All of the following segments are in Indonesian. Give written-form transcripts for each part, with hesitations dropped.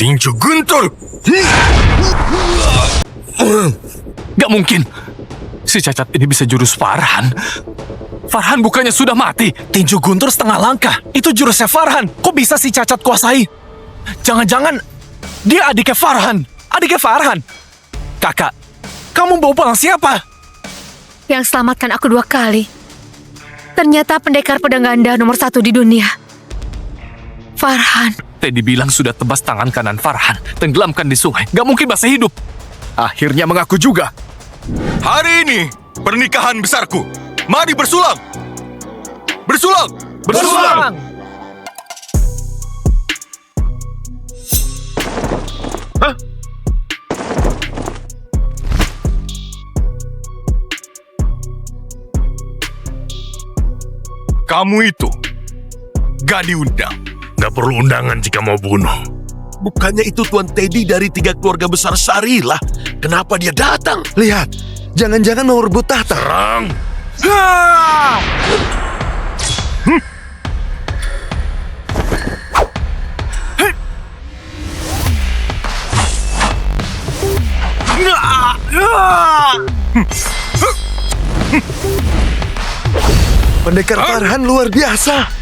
Tinju Guntur! Gak mungkin. Si cacat ini bisa jurus Farhan. Farhan bukannya sudah mati. Tinju Guntur setengah langkah. Itu jurusnya Farhan. Kok bisa si cacat kuasai? Jangan-jangan dia adiknya Farhan. Adiknya Farhan. Kakak, kamu bawa pulang siapa? Yang selamatkan aku 2 kali. Ternyata pendekar pedang ganda nomor 1 di dunia. Farhan. Teddy bilang sudah tebas tangan kanan Farhan. Tenggelamkan di sungai. Gak mungkin masih hidup. Akhirnya mengaku juga. Hari ini, pernikahan besarku. Mari bersulang! Bersulang! Bersulang! Kamu itu gak diundang. Gak perlu undangan jika mau bunuh. Bukannya itu Tuan Teddy dari 3 keluarga besar Sarila? Kenapa dia datang? Lihat, jangan-jangan mau rebut tahta. Serang! Pendekar Farhan luar biasa.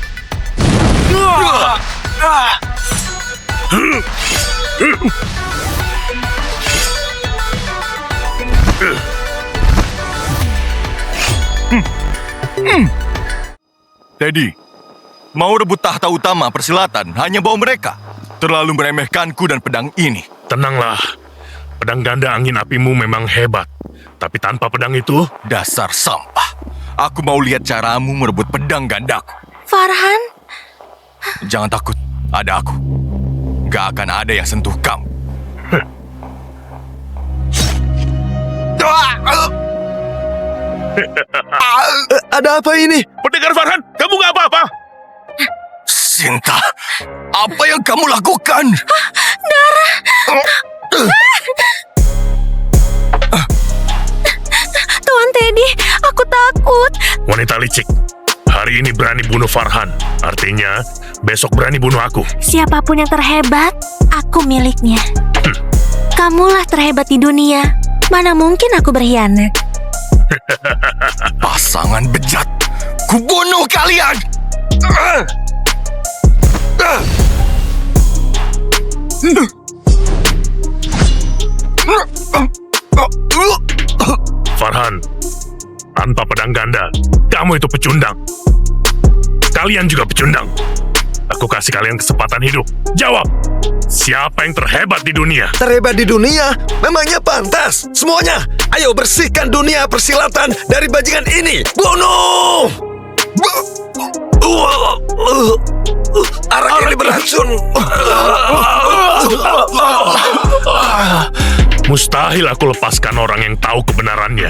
Teddy, mau rebut tahta utama persilatan hanya bawa mereka. Terlalu meremehkanku dan pedang ini. Tenanglah. Pedang ganda angin apimu memang hebat. Tapi tanpa pedang itu, Dasar sampah. Aku mau lihat caramu merebut pedang gandaku. Farhan? Jangan takut, ada aku. Gak akan ada yang sentuh kamu. Ada apa ini? pendekar Farhan, kamu gak apa-apa? Sinta, apa yang kamu lakukan? Tuan Teddy, aku takut. Wanita licik, hari ini berani bunuh Farhan. Artinya, besok berani bunuh aku. Siapapun yang terhebat, aku miliknya. Kamulah terhebat di dunia. Mana mungkin aku berkhianat? Pasangan bejat, kubunuh kalian! Farhan, tanpa pedang ganda, kamu itu pecundang. Kalian juga pecundang. Aku kasih kalian kesempatan hidup. Jawab, siapa yang terhebat di dunia? Terhebat di dunia? Memangnya pantas? Semuanya, ayo bersihkan dunia persilatan dari bajingan ini. Bunuh! Arak ini beracun. Mustahil aku lepaskan orang yang tahu kebenarannya.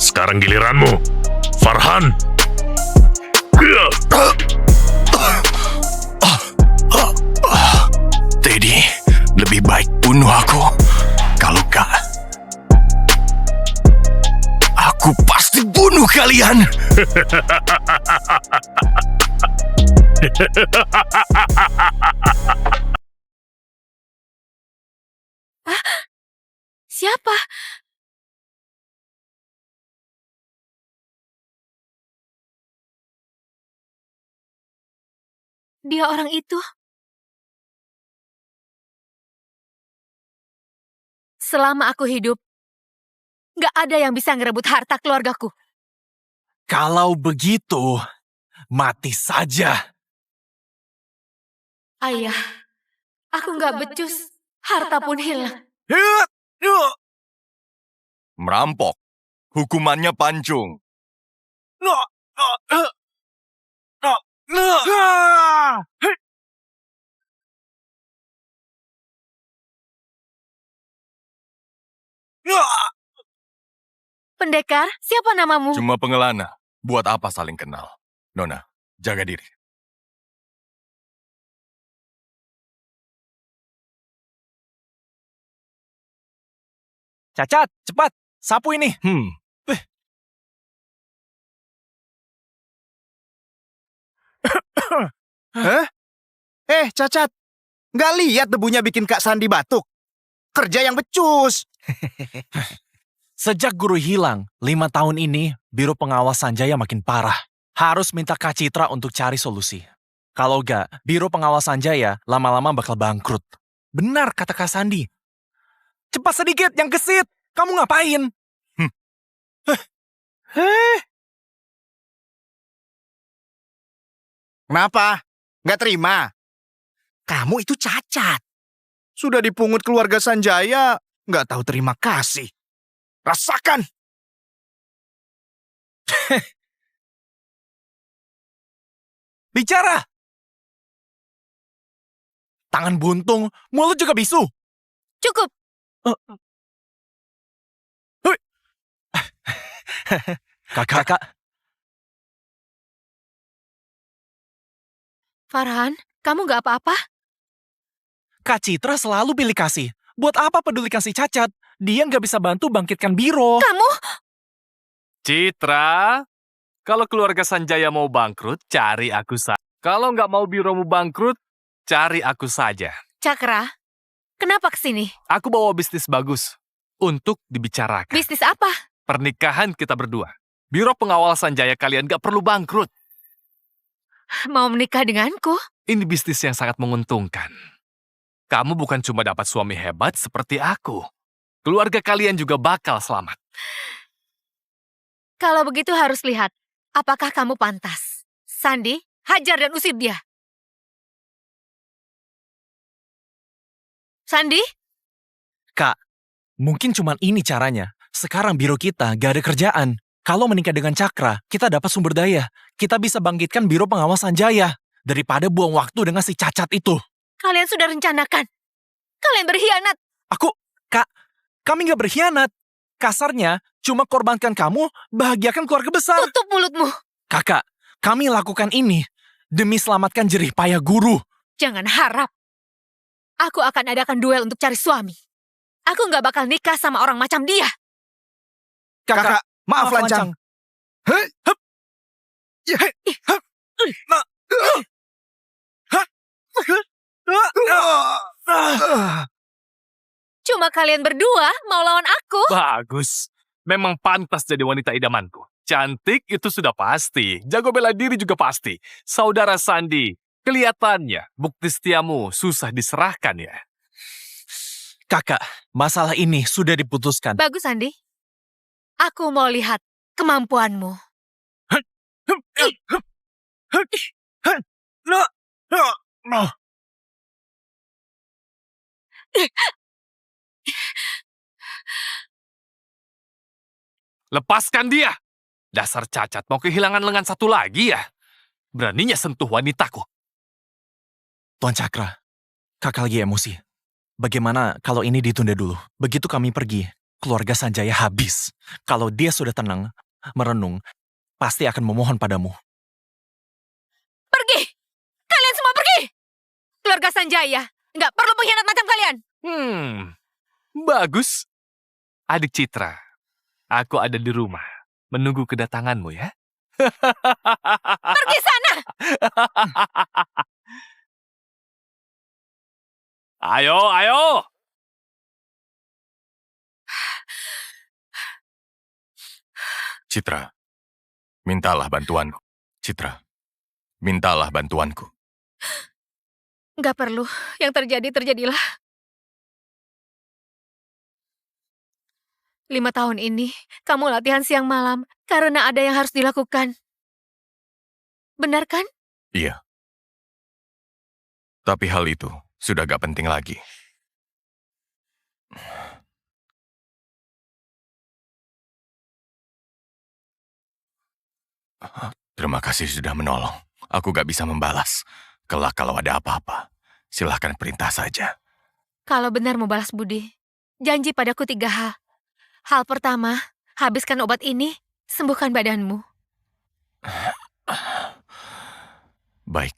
Sekarang giliranmu, Farhan. Teddy, lebih baik bunuh aku. Kalau gak, aku pasti bunuh kalian. Siapa? Dia orang itu. Selama aku hidup, gak ada yang bisa ngerebut harta keluargaku. Kalau begitu, mati saja. Ayah, aku gak becus, harta pun hilang. Merampok, hukumannya pancung. Pendekar, siapa namamu? Cuma pengelana. Buat apa saling kenal? Nona, jaga diri. Cacat, cepat, sapu ini. Hah? Cacat, Nggak lihat debunya bikin Kak Sandi batuk. Kerja yang becus. Sejak guru hilang, 5 tahun ini, Biro Pengawas Sanjaya makin parah. Harus minta Kak Citra untuk cari solusi. Kalau nggak, Biro Pengawas Sanjaya lama-lama bakal bangkrut. Benar kata Kak Sandi. Cepat sedikit, yang gesit. Kamu ngapain? Kenapa? Nggak terima? Kamu itu cacat. Sudah dipungut keluarga Sanjaya, nggak tahu terima kasih. Rasakan! Bicara! Tangan buntung, mulut juga bisu. Cukup. Kakak, Farhan, kamu nggak apa-apa? Kak Citra selalu pilih kasih. Buat apa pedulikan si cacat? Dia nggak bisa bantu bangkitkan Biro. Kamu? Citra, kalau keluarga Sanjaya mau bangkrut, cari aku saja. Kalau nggak mau biromu bangkrut, cari aku saja. Cakra, kenapa kesini? Aku bawa bisnis bagus untuk dibicarakan. Bisnis apa? Pernikahan kita berdua. Biro pengawal Sanjaya kalian nggak perlu bangkrut. Mau menikah denganku? Ini bisnis yang sangat menguntungkan. Kamu bukan cuma dapat suami hebat seperti aku. Keluarga kalian juga bakal selamat. Kalau begitu harus lihat, apakah kamu pantas. Sandi, hajar dan usir dia. Sandi? Kak, mungkin cuman ini caranya. Sekarang Biro kita gak ada kerjaan. Kalau menikah dengan Cakra, kita dapat sumber daya. Kita bisa bangkitkan Biro Pengawas Sanjaya. Daripada buang waktu dengan si cacat itu. Kalian sudah rencanakan. Kalian berkhianat. Kak, kami gak berkhianat. Kasarnya, cuma korbankan kamu, bahagiakan keluarga besar. Tutup mulutmu. Kakak, kami lakukan ini demi selamatkan jerih payah guru. Jangan harap. Aku akan adakan duel untuk cari suami. Aku nggak bakal nikah sama orang macam dia. Kakak, maaf lancang. Cuma kalian berdua mau lawan aku. Bagus. Memang pantas jadi wanita idamanku. Cantik itu sudah pasti. Jago bela diri juga pasti. Saudara Sandi, kelihatannya bukti setiamu susah diserahkan ya. Kakak, masalah ini sudah diputuskan. Bagus, Sandi. Aku mau lihat kemampuanmu. Lepaskan dia. Dasar cacat mau kehilangan lengan satu lagi ya. Beraninya sentuh wanitaku. Tuan Cakra, kakak lagi emosi. Bagaimana kalau ini ditunda dulu? Begitu kami pergi, keluarga Sanjaya habis. Kalau dia sudah tenang, merenung, pasti akan memohon padamu. Pergi! Kalian semua pergi! Keluarga Sanjaya, nggak perlu pengkhianat macam kalian. Bagus. Adik Citra, aku ada di rumah, menunggu kedatanganmu ya. Pergi sana! Ayo, ayo! Citra, mintalah bantuanku. Citra, mintalah bantuanku. Nggak perlu. Yang terjadi, terjadilah. 5 tahun ini, kamu latihan siang malam karena ada yang harus dilakukan. Benar kan? Iya. Tapi hal itu sudah gak penting lagi. Terima kasih sudah menolong. Aku gak bisa membalas. Kelak kalau ada apa-apa, silahkan perintah saja. Kalau benar mau balas budi, janji padaku 3 hal. Hal pertama, habiskan obat ini, sembuhkan badanmu. Baik.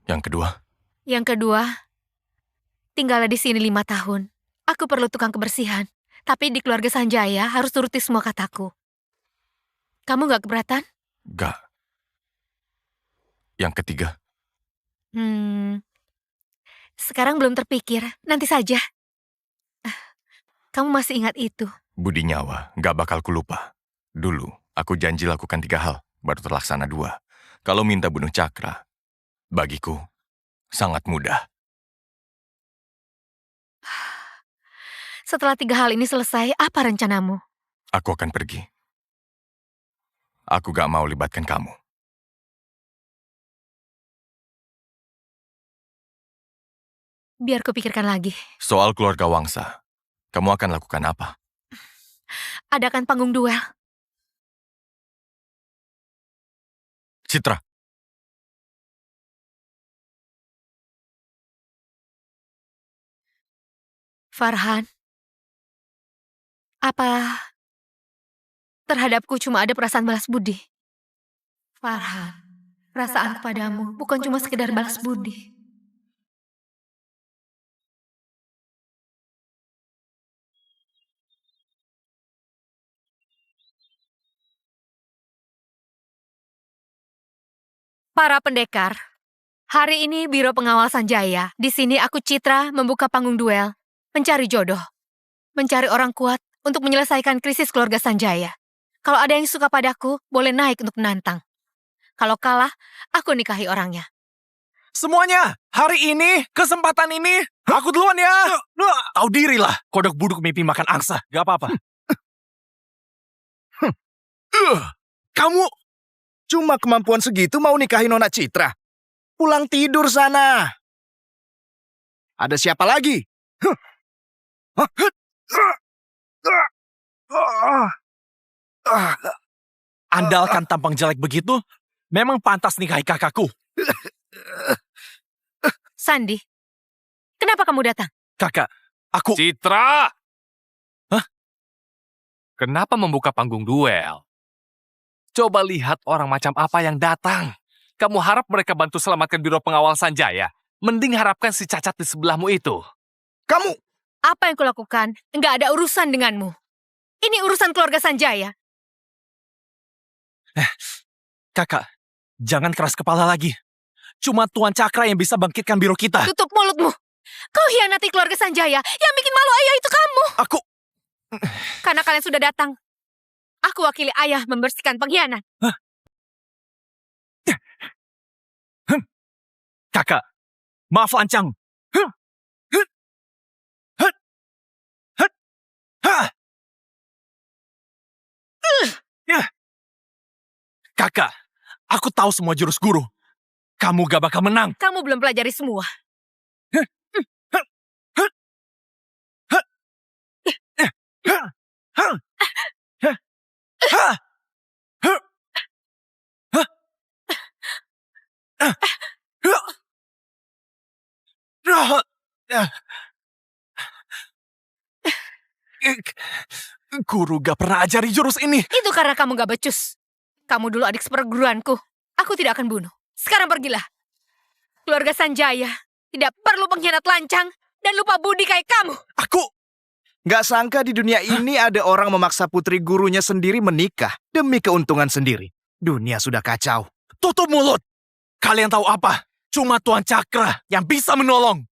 Yang kedua? Yang kedua, tinggallah di sini 5 tahun. Aku perlu tukang kebersihan. Tapi di keluarga Sanjaya harus turuti semua kataku. Kamu gak keberatan? Gak. Yang ketiga? Sekarang belum terpikir, nanti saja. Kamu masih ingat itu? Budi nyawa, gak bakal kulupa. Dulu, aku janji lakukan 3 hal, baru terlaksana 2. Kalau minta bunuh Cakra, bagiku, sangat mudah. Setelah 3 hal ini selesai, apa rencanamu? Aku akan pergi. Aku gak mau libatkan kamu. Biar kupikirkan lagi. Soal keluarga Wangsa, kamu akan lakukan apa? Adakan panggung duel. Citra, Farhan, apa terhadapku cuma ada perasaan balas budi? Farhan, perasaan kepadamu bukan cuma sekedar balas budi. Para pendekar, hari ini Biro Pengawal Sanjaya, di sini aku Citra membuka panggung duel, mencari jodoh, mencari orang kuat untuk menyelesaikan krisis keluarga Sanjaya. Kalau ada yang suka padaku, boleh naik untuk menantang. Kalau kalah, aku nikahi orangnya. Semuanya, hari ini, kesempatan ini, aku duluan ya. Tahu diri lah, kodok buduk mimpi makan angsa. Gak apa-apa. Kamu cuma kemampuan segitu mau nikahi Nona Citra? Pulang tidur sana. Ada siapa lagi? Andalkan tampang jelek begitu, memang pantas nikahi kakakku. Sandi, kenapa kamu datang? Kakak, aku... Citra! Hah? Kenapa membuka panggung duel? Coba lihat orang macam apa yang datang. Kamu harap mereka bantu selamatkan Biro Pengawal Sanjaya? Mending harapkan si cacat di sebelahmu itu. Kamu Apa yang kulakukan enggak ada urusan denganmu. Ini urusan keluarga Sanjaya. Kakak, jangan keras kepala lagi. Cuma Tuan Cakra yang bisa bangkitkan biro kita. Tutup mulutmu. Kau hianati keluarga Sanjaya. Yang bikin malu ayah itu kamu. Aku... Karena kalian sudah datang. Aku wakili ayah membersihkan pengkhianat. Kakak, maaf lancang. Kakak, aku tahu semua jurus guru. Kamu gak bakal menang. Kamu belum pelajari semua. Guru gak pernah ajari jurus ini. Itu karena kamu gak becus. Kamu dulu adik seperguruanku. Aku tidak akan bunuh. Sekarang pergilah. Keluarga Sanjaya tidak perlu pengkhianat lancang dan lupa budi kayak kamu. Aku... gak sangka di dunia ini ada orang memaksa putri gurunya sendiri menikah demi keuntungan sendiri. Dunia sudah kacau. Tutup mulut. Kalian tahu apa? Cuma Tuan Cakra yang bisa menolong.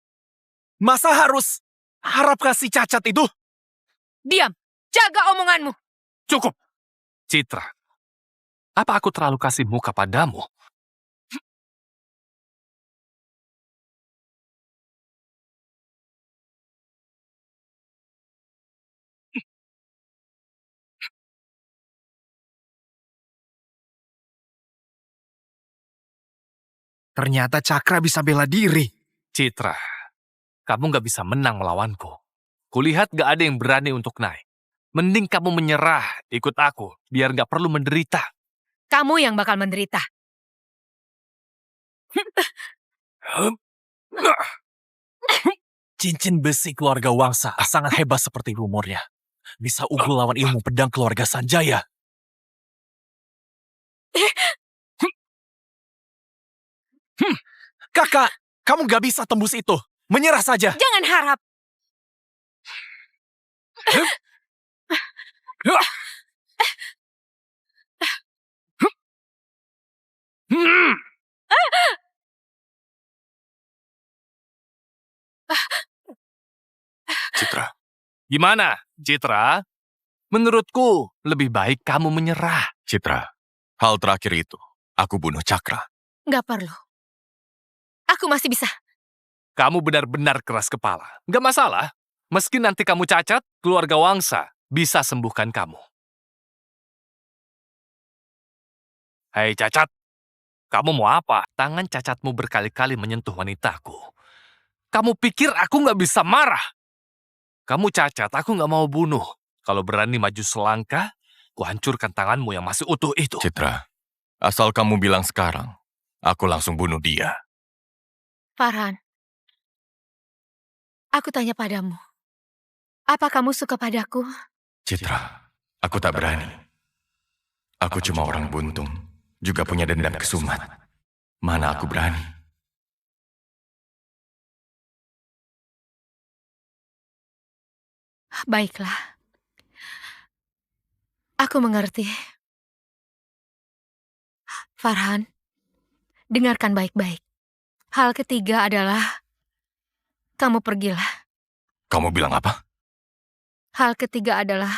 Masa harus harap kasih cacat itu? Diam. Jaga omonganmu. Cukup. Citra, apa aku terlalu kasih muka padamu? Ternyata Cakra bisa bela diri. Citra, kamu gak bisa menang melawanku. Kulihat gak ada yang berani untuk naik. Mending kamu menyerah, ikut aku, biar gak perlu menderita. Kamu yang bakal menderita. Cincin besi keluarga Wangsa sangat hebat seperti rumornya. Bisa unggul lawan ilmu pedang keluarga Sanjaya. Kakak, kamu gak bisa tembus itu. Menyerah saja. Jangan harap. Gimana, Citra? Menurutku, lebih baik kamu menyerah. Citra, hal terakhir itu, aku bunuh Cakra. Nggak perlu. Aku masih bisa. Kamu benar-benar keras kepala. Nggak masalah. Meski nanti kamu cacat, keluarga Wangsa bisa sembuhkan kamu. Hei cacat, kamu mau apa? Tangan cacatmu berkali-kali menyentuh wanitaku. Kamu pikir aku nggak bisa marah? Kamu cacat, aku nggak mau bunuh. Kalau berani maju selangkah, ku hancurkan tanganmu yang masih utuh itu. Citra, asal kamu bilang sekarang, aku langsung bunuh dia. Farhan, aku tanya padamu. Apa kamu suka padaku? Citra, aku tak berani. Aku cuma orang buntung, juga punya dendam kesumat. Mana aku berani? Baiklah. Aku mengerti. Farhan, dengarkan baik-baik. Hal ketiga adalah, kamu pergilah. Kamu bilang apa? Hal ketiga adalah,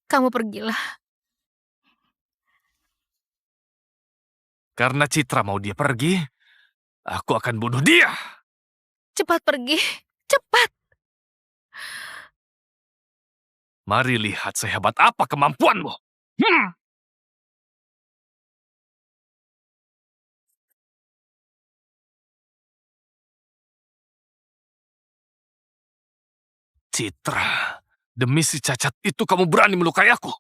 kamu pergilah. Karena Citra mau dia pergi, aku akan bunuh dia. Cepat pergi, cepat. Mari lihat sehebat apa kemampuanmu. Citra, demi si cacat itu kamu berani melukai aku.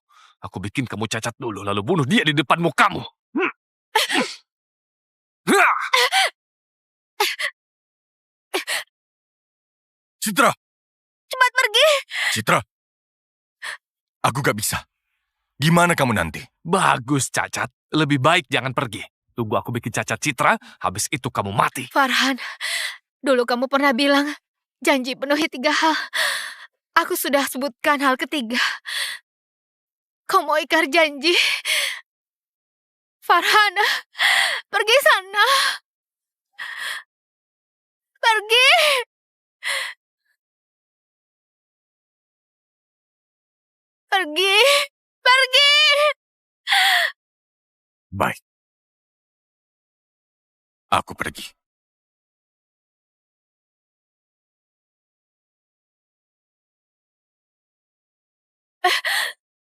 Aku bikin kamu cacat dulu, lalu bunuh dia di depan mukamu. Citra! Cepat pergi. Citra! Aku gak bisa. Gimana kamu nanti? Bagus, cacat. Lebih baik jangan pergi. Tunggu aku bikin cacat Citra, habis itu kamu mati. Farhan, dulu kamu pernah bilang, janji penuhi 3 hal. Aku sudah sebutkan hal ketiga. Kau mau ikar janji? Farhan, pergi sana. Pergi. Pergi. Pergi. Baik. Aku pergi.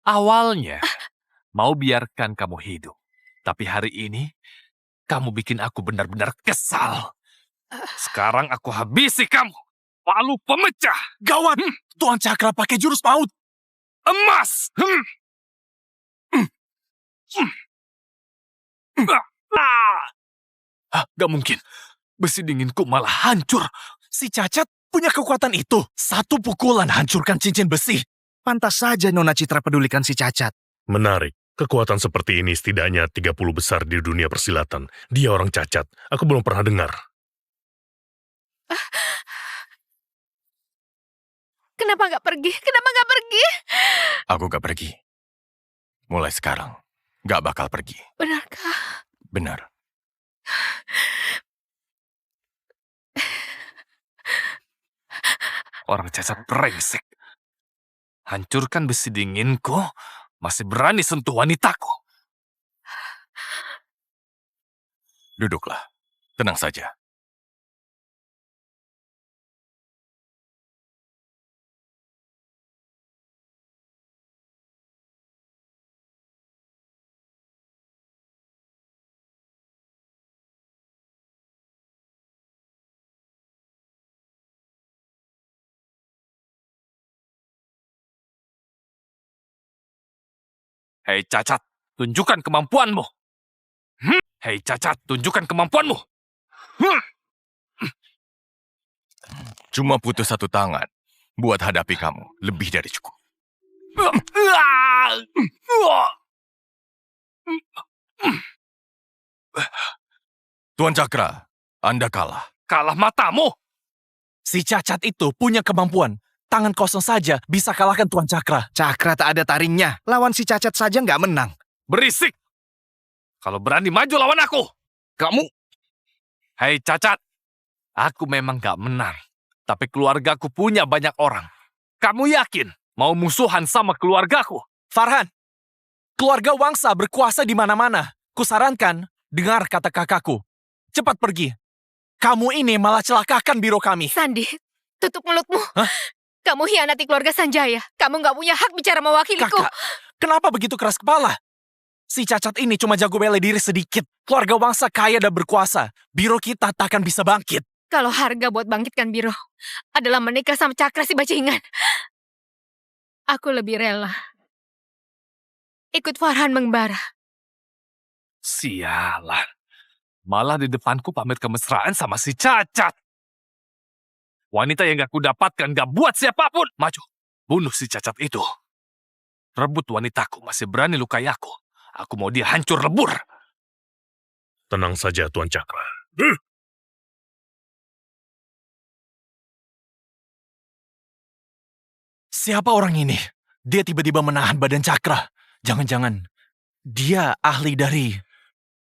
Awalnya, mau biarkan kamu hidup. Tapi hari ini, kamu bikin aku benar-benar kesal. Sekarang aku habisi kamu. Palu pemecah. Gawat! Tuan Cakra pakai jurus maut. Emas. Gak mungkin. Besi dinginku malah hancur. Si Cacat punya kekuatan itu. Satu pukulan hancurkan cincin besi. Pantas saja Nona Citra pedulikan si cacat. Menarik. Kekuatan seperti ini setidaknya 30 besar di dunia persilatan. Dia orang cacat. Aku belum pernah dengar. Kenapa nggak pergi? Kenapa nggak pergi? Aku gak pergi. Mulai sekarang, gak bakal pergi. Benarkah? Benar. Orang cacat brengsek. Hancurkan besi dinginku, masih berani sentuh wanitaku. Duduklah. Tenang saja. Hei cacat, tunjukkan kemampuanmu. Hei cacat, tunjukkan kemampuanmu. Cuma butuh 1 tangan buat hadapi kamu. Lebih dari cukup. Tuan Cakra, Anda kalah. Kalah matamu. Si Cacat itu punya kemampuan. Tangan kosong saja bisa kalahkan Tuan Cakra. Cakra tak ada taringnya. Lawan si cacat saja nggak menang. Berisik. Kalau berani maju lawan aku. Kamu... Hei cacat, aku memang gak menang. Tapi keluargaku punya banyak orang. Kamu yakin mau musuhan sama keluargaku? Farhan, keluarga Wangsa berkuasa di mana-mana. Kusarankan, dengar kata kakakku. Cepat pergi. Kamu ini malah celakakan biro kami. Sandi, tutup mulutmu. Hah? Kamu hianati keluarga Sanjaya. Kamu nggak punya hak bicara mewakiliku. Kakak, kenapa begitu keras kepala? Si Cacat ini cuma jago bela diri sedikit. Keluarga Wangsa kaya dan berkuasa. Biro kita takkan bisa bangkit. Kalau harga buat bangkitkan biro adalah menikah sama Cakra si bajingan, aku lebih rela ikut Farhan mengembara. Sialan. Malah di depanku pamer kemesraan sama si Cacat. Wanita yang gak kudapatkan gak buat siapapun. Maju, bunuh si Cacat itu. Rebut wanitaku, masih berani lukai aku. Aku mau dia hancur lebur. Tenang saja, Tuan Cakra. Siapa orang ini? Dia tiba-tiba menahan badan Cakra. Jangan-jangan dia ahli dari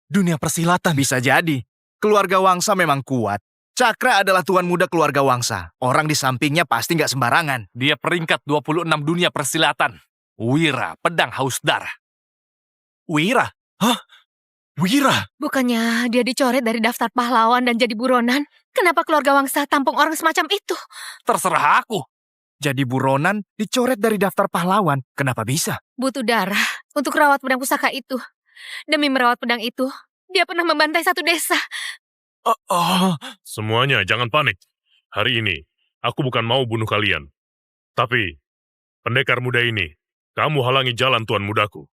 dunia persilatan. Bisa jadi. Keluarga Wangsa memang kuat. Cakra adalah tuan muda keluarga Wangsa. Orang di sampingnya pasti nggak sembarangan. Dia peringkat 26 dunia persilatan. Wira, pedang haus darah. Wira? Hah? Wira? Bukannya dia dicoret dari daftar pahlawan dan jadi buronan? Kenapa keluarga Wangsa tampung orang semacam itu? Terserah aku. Jadi buronan dicoret dari daftar pahlawan. Kenapa bisa? Butuh darah untuk rawat pedang pusaka itu. Demi merawat pedang itu, dia pernah membantai satu desa. Semuanya jangan panik. Hari ini, aku bukan mau bunuh kalian. Tapi, pendekar muda ini, kamu halangi jalan tuan mudaku.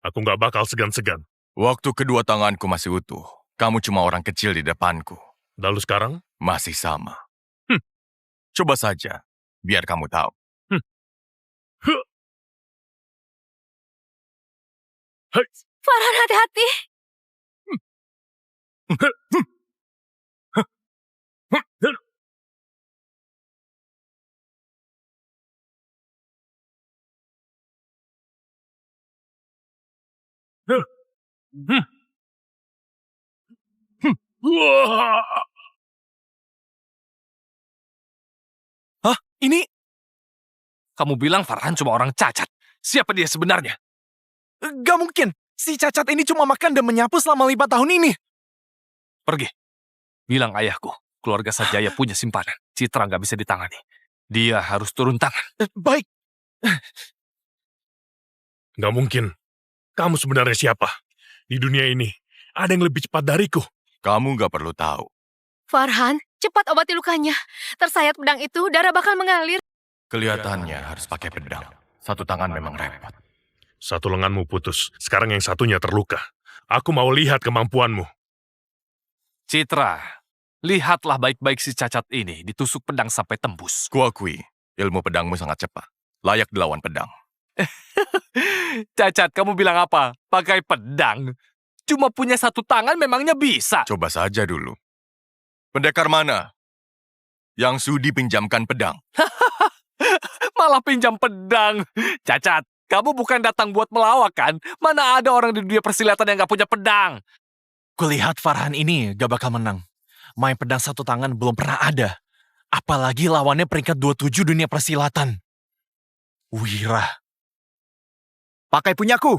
Aku nggak bakal segan-segan. Waktu kedua tanganku masih utuh, kamu cuma orang kecil di depanku. Lalu sekarang? Masih sama. Coba saja, biar kamu tahu. Hai. Farhan, hati-hati. Hah? Ini? Kamu bilang Farhan cuma orang cacat. Siapa dia sebenarnya? Gak mungkin. Si Cacat ini cuma makan dan menyapu selama 5 tahun ini. Pergi. Bilang ayahku, keluarga Sanjaya punya simpanan. Citra nggak bisa ditangani. Dia harus turun tangan. Baik. Nggak mungkin. Kamu sebenarnya siapa? Di dunia ini, ada yang lebih cepat dariku. Kamu gak perlu tahu. Farhan, cepat obati lukanya. Tersayat pedang itu, darah bakal mengalir. Kelihatannya harus pakai pedang. Satu tangan memang repot. Satu lenganmu putus, sekarang yang satunya terluka. Aku mau lihat kemampuanmu. Citra, lihatlah baik-baik si Cacat ini ditusuk pedang sampai tembus. Kuakui, ilmu pedangmu sangat cepat. Layak dilawan pedang. Cacat, kamu bilang apa? Pakai pedang? Cuma punya satu tangan memangnya bisa? Coba saja dulu. Pendekar mana yang sudi pinjamkan pedang? Malah pinjam pedang. Cacat, kamu bukan datang buat melawak kan? Mana ada orang di dunia persilatan yang gak punya pedang? Kulihat Farhan ini gak bakal menang. Main pedang satu tangan belum pernah ada. Apalagi lawannya peringkat 27 dunia persilatan. Wira. Pakai punyaku.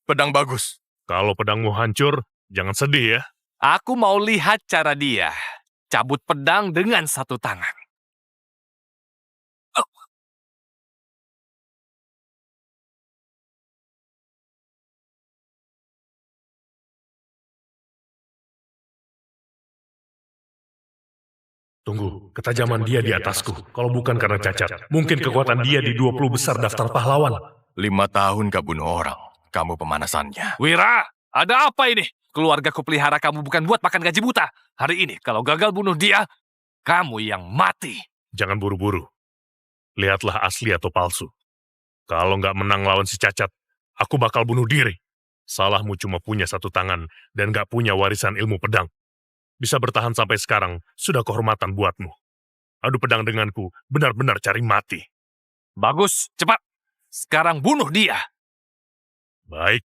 Pedang bagus. Kalau pedangmu hancur, jangan sedih ya. Aku mau lihat cara dia cabut pedang dengan satu tangan. Tunggu, ketajaman dia di atasku. Kalau bukan karena Cacat, mungkin kekuatan dia di 20 besar daftar pahlawan. 5 tahun gak bunuh orang. Kamu pemanasannya. Wira, ada apa ini? Keluarga ku pelihara kamu bukan buat makan gaji buta. Hari ini, kalau gagal bunuh dia, kamu yang mati. Jangan buru-buru. Lihatlah asli atau palsu. Kalau nggak menang lawan si Cacat, aku bakal bunuh diri. Salahmu cuma punya satu tangan dan nggak punya warisan ilmu pedang. Bisa bertahan sampai sekarang, sudah kehormatan buatmu. Adu pedang denganku, benar-benar cari mati. Bagus, cepat. Sekarang bunuh dia. Baik,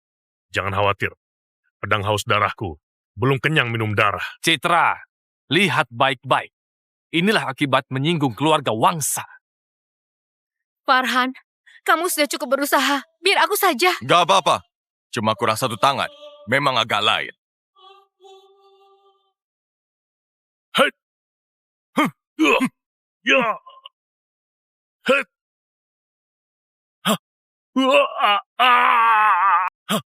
jangan khawatir. Pedang haus darahku, belum kenyang minum darah. Citra, Lihat baik-baik. Inilah akibat menyinggung keluarga Wangsa. Farhan, kamu sudah cukup berusaha. Biar aku saja. Gak apa-apa. Cuma kurang satu tangan. Memang agak lain. Ya. Het. Hah. Wah, ah. Hah.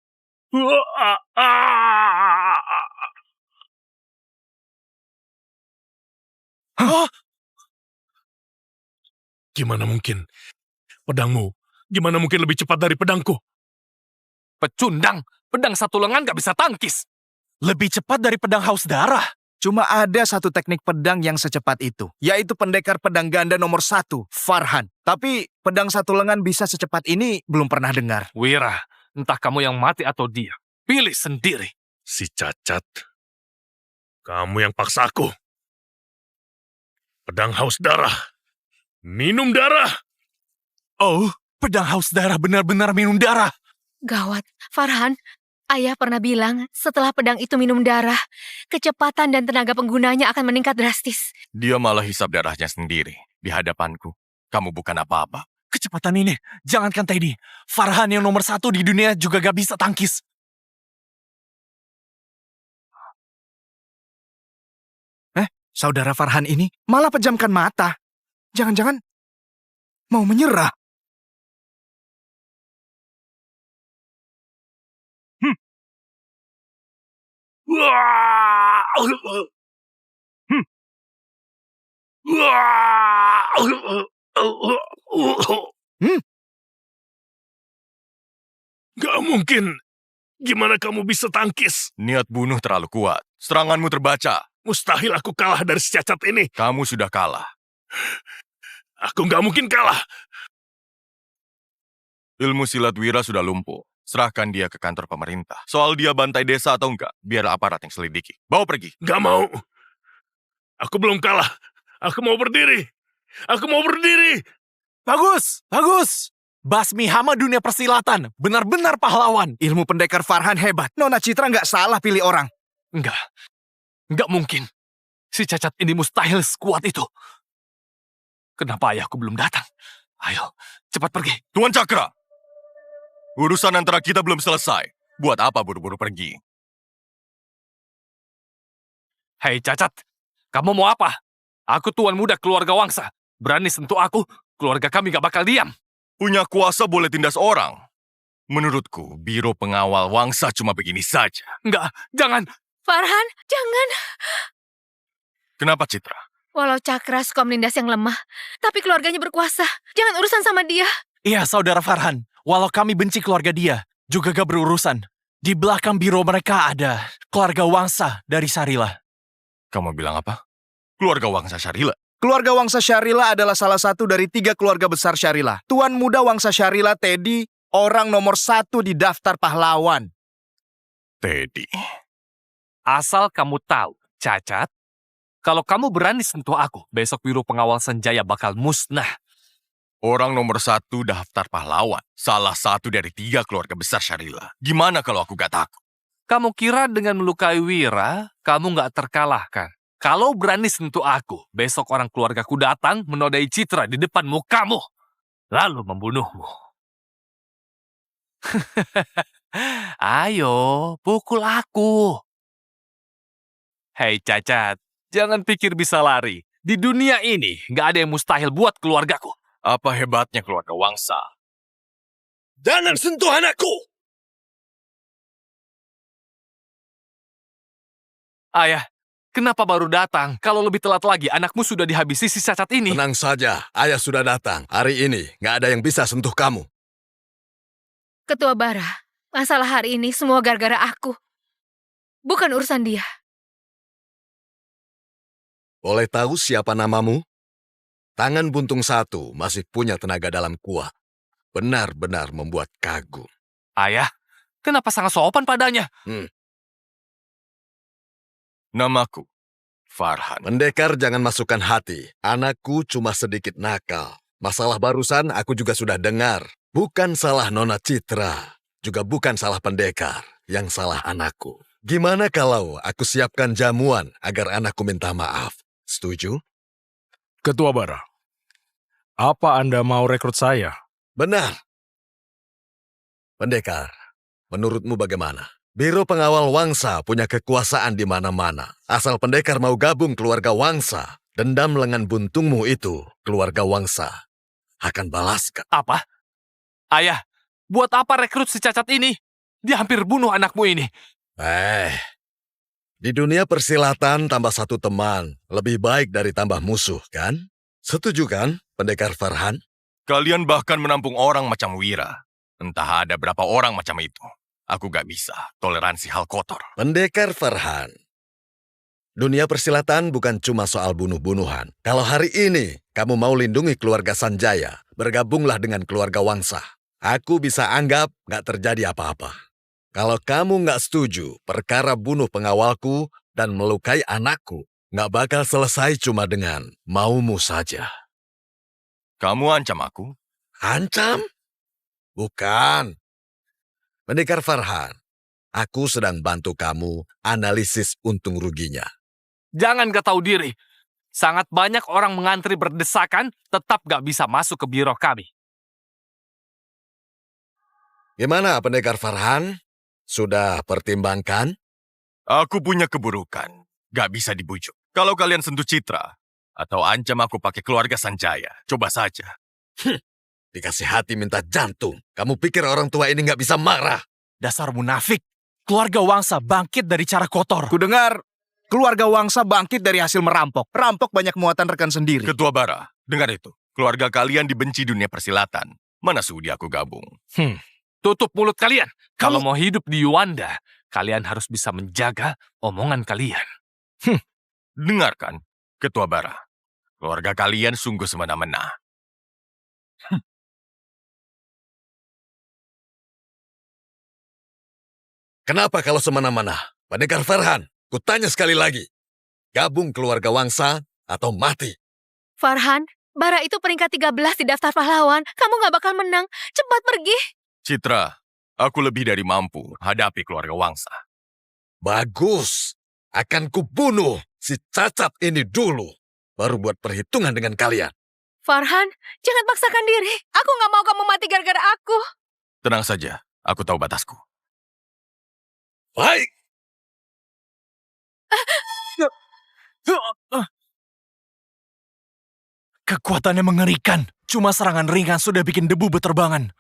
Wah, ah. Hah? Gimana mungkin? Pedangmu, gimana mungkin lebih cepat dari pedangku? Pecundang, pedang satu lengan gak bisa tangkis. Lebih cepat dari pedang haus darah. Cuma ada satu teknik pedang yang secepat itu, yaitu pendekar pedang ganda nomor 1, Farhan. Tapi pedang satu lengan bisa secepat ini belum pernah dengar. Wira, entah kamu yang mati atau dia. Pilih sendiri. Si cacat. Kamu yang paksa aku. Pedang haus darah. Minum darah. Oh, pedang haus darah benar-benar minum darah. Gawat, Farhan. Ayah pernah bilang, setelah pedang itu minum darah, kecepatan dan tenaga penggunanya akan meningkat drastis. Dia malah hisap darahnya sendiri. Di hadapanku. Kamu bukan apa-apa. Kecepatan ini, jangankan Teddy. Farhan yang nomor 1 di dunia juga gak bisa tangkis. Saudara Farhan ini malah pejamkan mata. Jangan-jangan mau menyerah. Wah! Gak mungkin. Gimana kamu bisa tangkis? Niat bunuh terlalu kuat. Seranganmu terbaca. Mustahil aku kalah dari si cacat ini. Kamu sudah kalah. Aku gak mungkin kalah. Ilmu silat Wira sudah lumpuh. Serahkan dia ke kantor pemerintah. Soal dia bantai desa atau enggak, biar aparat yang selidiki. Bawa pergi. Gak mau. Aku belum kalah. Aku mau berdiri. Aku mau berdiri. Bagus, bagus. Basmi hama dunia persilatan. Benar-benar pahlawan. Ilmu pendekar Farhan hebat. Nona Citra nggak salah pilih orang. Enggak mungkin. Si cacat ini mustahil sekuat itu. Kenapa ayahku belum datang? Ayo, cepat pergi. Tuan Cakra, urusan antara kita belum selesai. Buat apa buru-buru pergi? Hei cacat, kamu mau apa? Aku tuan muda keluarga Wangsa. Berani sentuh aku, keluarga kami gak bakal diam. Punya kuasa boleh tindas orang. Menurutku, biro pengawal Wangsa cuma begini saja. Enggak, jangan. Farhan, jangan. Kenapa Citra? Walau Cakra suka menindas yang lemah, tapi keluarganya berkuasa. Jangan urusan sama dia. Iya, saudara Farhan. Walau kami benci keluarga dia, juga gak berurusan. Di belakang biro mereka ada keluarga Wangsa dari Sarila. Kamu bilang apa? Keluarga Wangsa Syarila? Keluarga Wangsa Syarila adalah salah satu dari 3 keluarga besar Syarila. Tuan muda Wangsa Syarila, Teddy, orang nomor 1 di daftar pahlawan. Teddy. Asal kamu tahu, cacat, kalau kamu berani sentuh aku, besok biro pengawal Sanjaya bakal musnah. Orang nomor 1 daftar pahlawan. Salah satu dari 3 keluarga besar Syarila. Gimana kalau aku gak takut? Kamu kira dengan melukai Wira, kamu gak terkalahkan? Kalau berani sentuh aku, besok orang keluargaku datang menodai Citra di depan mukamu, lalu membunuhmu. Ayo, pukul aku. Hei cacat, jangan pikir bisa lari. Di dunia ini, gak ada yang mustahil buat keluargaku. Apa hebatnya keluarga Wangsa? Jangan sentuh anakku! Ayah, kenapa baru datang? Kalau lebih telat lagi, anakmu sudah dihabisi si cacat ini. Tenang saja, ayah sudah datang. Hari ini nggak ada yang bisa sentuh kamu. Ketua Bara, masalah hari ini semua gara-gara aku. Bukan urusan dia. Boleh tahu siapa namamu? Tangan buntung 1 masih punya tenaga dalam kuat. Benar-benar membuat kagum. Ayah, kenapa sangat sopan padanya? Namaku, Farhan. Pendekar jangan masukkan hati. Anakku cuma sedikit nakal. Masalah barusan aku juga sudah dengar. Bukan salah Nona Citra. Juga bukan salah pendekar. Yang salah anakku. Gimana kalau aku siapkan jamuan agar anakku minta maaf? Setuju? Ketua Bara, apa Anda mau rekrut saya? Benar. Pendekar, menurutmu bagaimana? Biro Pengawal Wangsa punya kekuasaan di mana-mana. Asal pendekar mau gabung keluarga Wangsa, dendam lengan buntungmu itu, keluarga Wangsa, akan balaskan. Apa? Ayah, buat apa rekrut si cacat ini? Dia hampir bunuh anakmu ini. Di dunia persilatan tambah satu teman lebih baik dari tambah musuh, kan? Setuju kan, Pendekar Farhan? Kalian bahkan menampung orang macam Wira. Entah ada berapa orang macam itu. Aku gak bisa toleransi hal kotor. Pendekar Farhan, dunia persilatan bukan cuma soal bunuh-bunuhan. Kalau hari ini kamu mau lindungi keluarga Sanjaya, bergabunglah dengan keluarga Wangsa. Aku bisa anggap gak terjadi apa-apa. Kalau kamu gak setuju perkara bunuh pengawalku dan melukai anakku, gak bakal selesai cuma dengan maumu saja. Kamu ancam aku? Ancam? Bukan. Pendekar Farhan, aku sedang bantu kamu analisis untung ruginya. Jangan gak tahu diri. Sangat banyak orang mengantri berdesakan, tetap gak bisa masuk ke biro kami. Gimana Pendekar Farhan? Sudah pertimbangkan? Aku punya keburukan. Gak bisa dibujuk. Kalau kalian sentuh Citra, atau ancam aku pakai keluarga Sanjaya, coba saja. Dikasih hati minta jantung. Kamu pikir orang tua ini gak bisa marah? Dasar munafik. Keluarga Wangsa bangkit dari cara kotor. Ku dengar keluarga Wangsa bangkit dari hasil merampok. Rampok banyak muatan rekan sendiri. Ketua Bara, dengar itu. Keluarga kalian dibenci dunia persilatan. Mana sudi aku gabung? Tutup mulut kalian. Kalau mau hidup di Yuanda, kalian harus bisa menjaga omongan kalian. Dengarkan, Ketua Bara. Keluarga kalian sungguh semena-mena. Kenapa kalau semena-mena? Pendekar Farhan, kutanya sekali lagi. Gabung keluarga Wangsa atau mati? Farhan, Bara itu peringkat 13 di daftar pahlawan. Kamu gak bakal menang. Cepat pergi. Citra, aku lebih dari mampu hadapi keluarga Wangsa. Bagus. Akan kubunuh si cacat ini dulu. Baru buat perhitungan dengan kalian. Farhan, jangan paksakan diri. Aku gak mau kamu mati gara-gara aku. Tenang saja, aku tahu batasku. Baik. Kekuatannya mengerikan. Cuma serangan ringan sudah bikin debu beterbangan.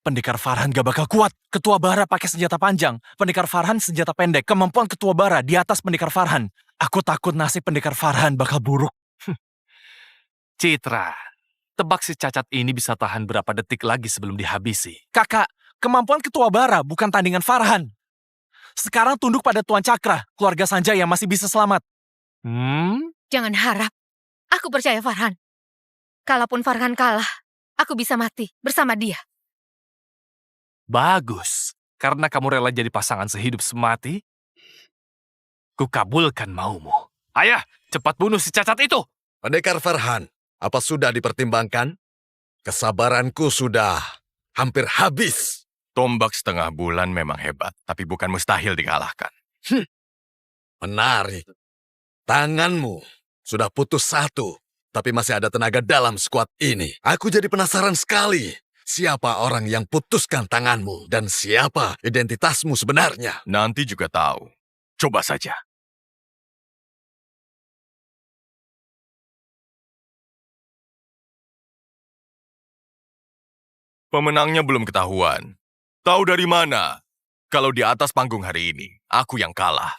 Pendekar Farhan gak bakal kuat. Ketua Bara pakai senjata panjang. Pendekar Farhan senjata pendek. Kemampuan Ketua Bara di atas Pendekar Farhan. Aku takut nasib Pendekar Farhan bakal buruk. Citra, tebak si cacat ini bisa tahan berapa detik lagi sebelum dihabisi. Kakak, kemampuan Ketua Bara bukan tandingan Farhan. Sekarang tunduk pada Tuan Cakra. Keluarga Sanjaya masih bisa selamat. Jangan harap. Aku percaya Farhan. Kalaupun Farhan kalah, aku bisa mati bersama dia. Bagus. Karena kamu rela jadi pasangan sehidup semati, kukabulkan maumu. Ayah, cepat bunuh si cacat itu. Pendekar Farhan, apa sudah dipertimbangkan? Kesabaranku sudah hampir habis. Tombak setengah bulan memang hebat, tapi bukan mustahil dikalahkan. Menarik. Tanganmu sudah putus satu, tapi masih ada tenaga dalam skuad ini. Aku jadi penasaran sekali. Siapa orang yang putuskan tanganmu dan siapa identitasmu sebenarnya? Nanti juga tahu. Coba saja. Pemenangnya belum ketahuan. Tahu dari mana? Kalau di atas panggung hari ini, aku yang kalah.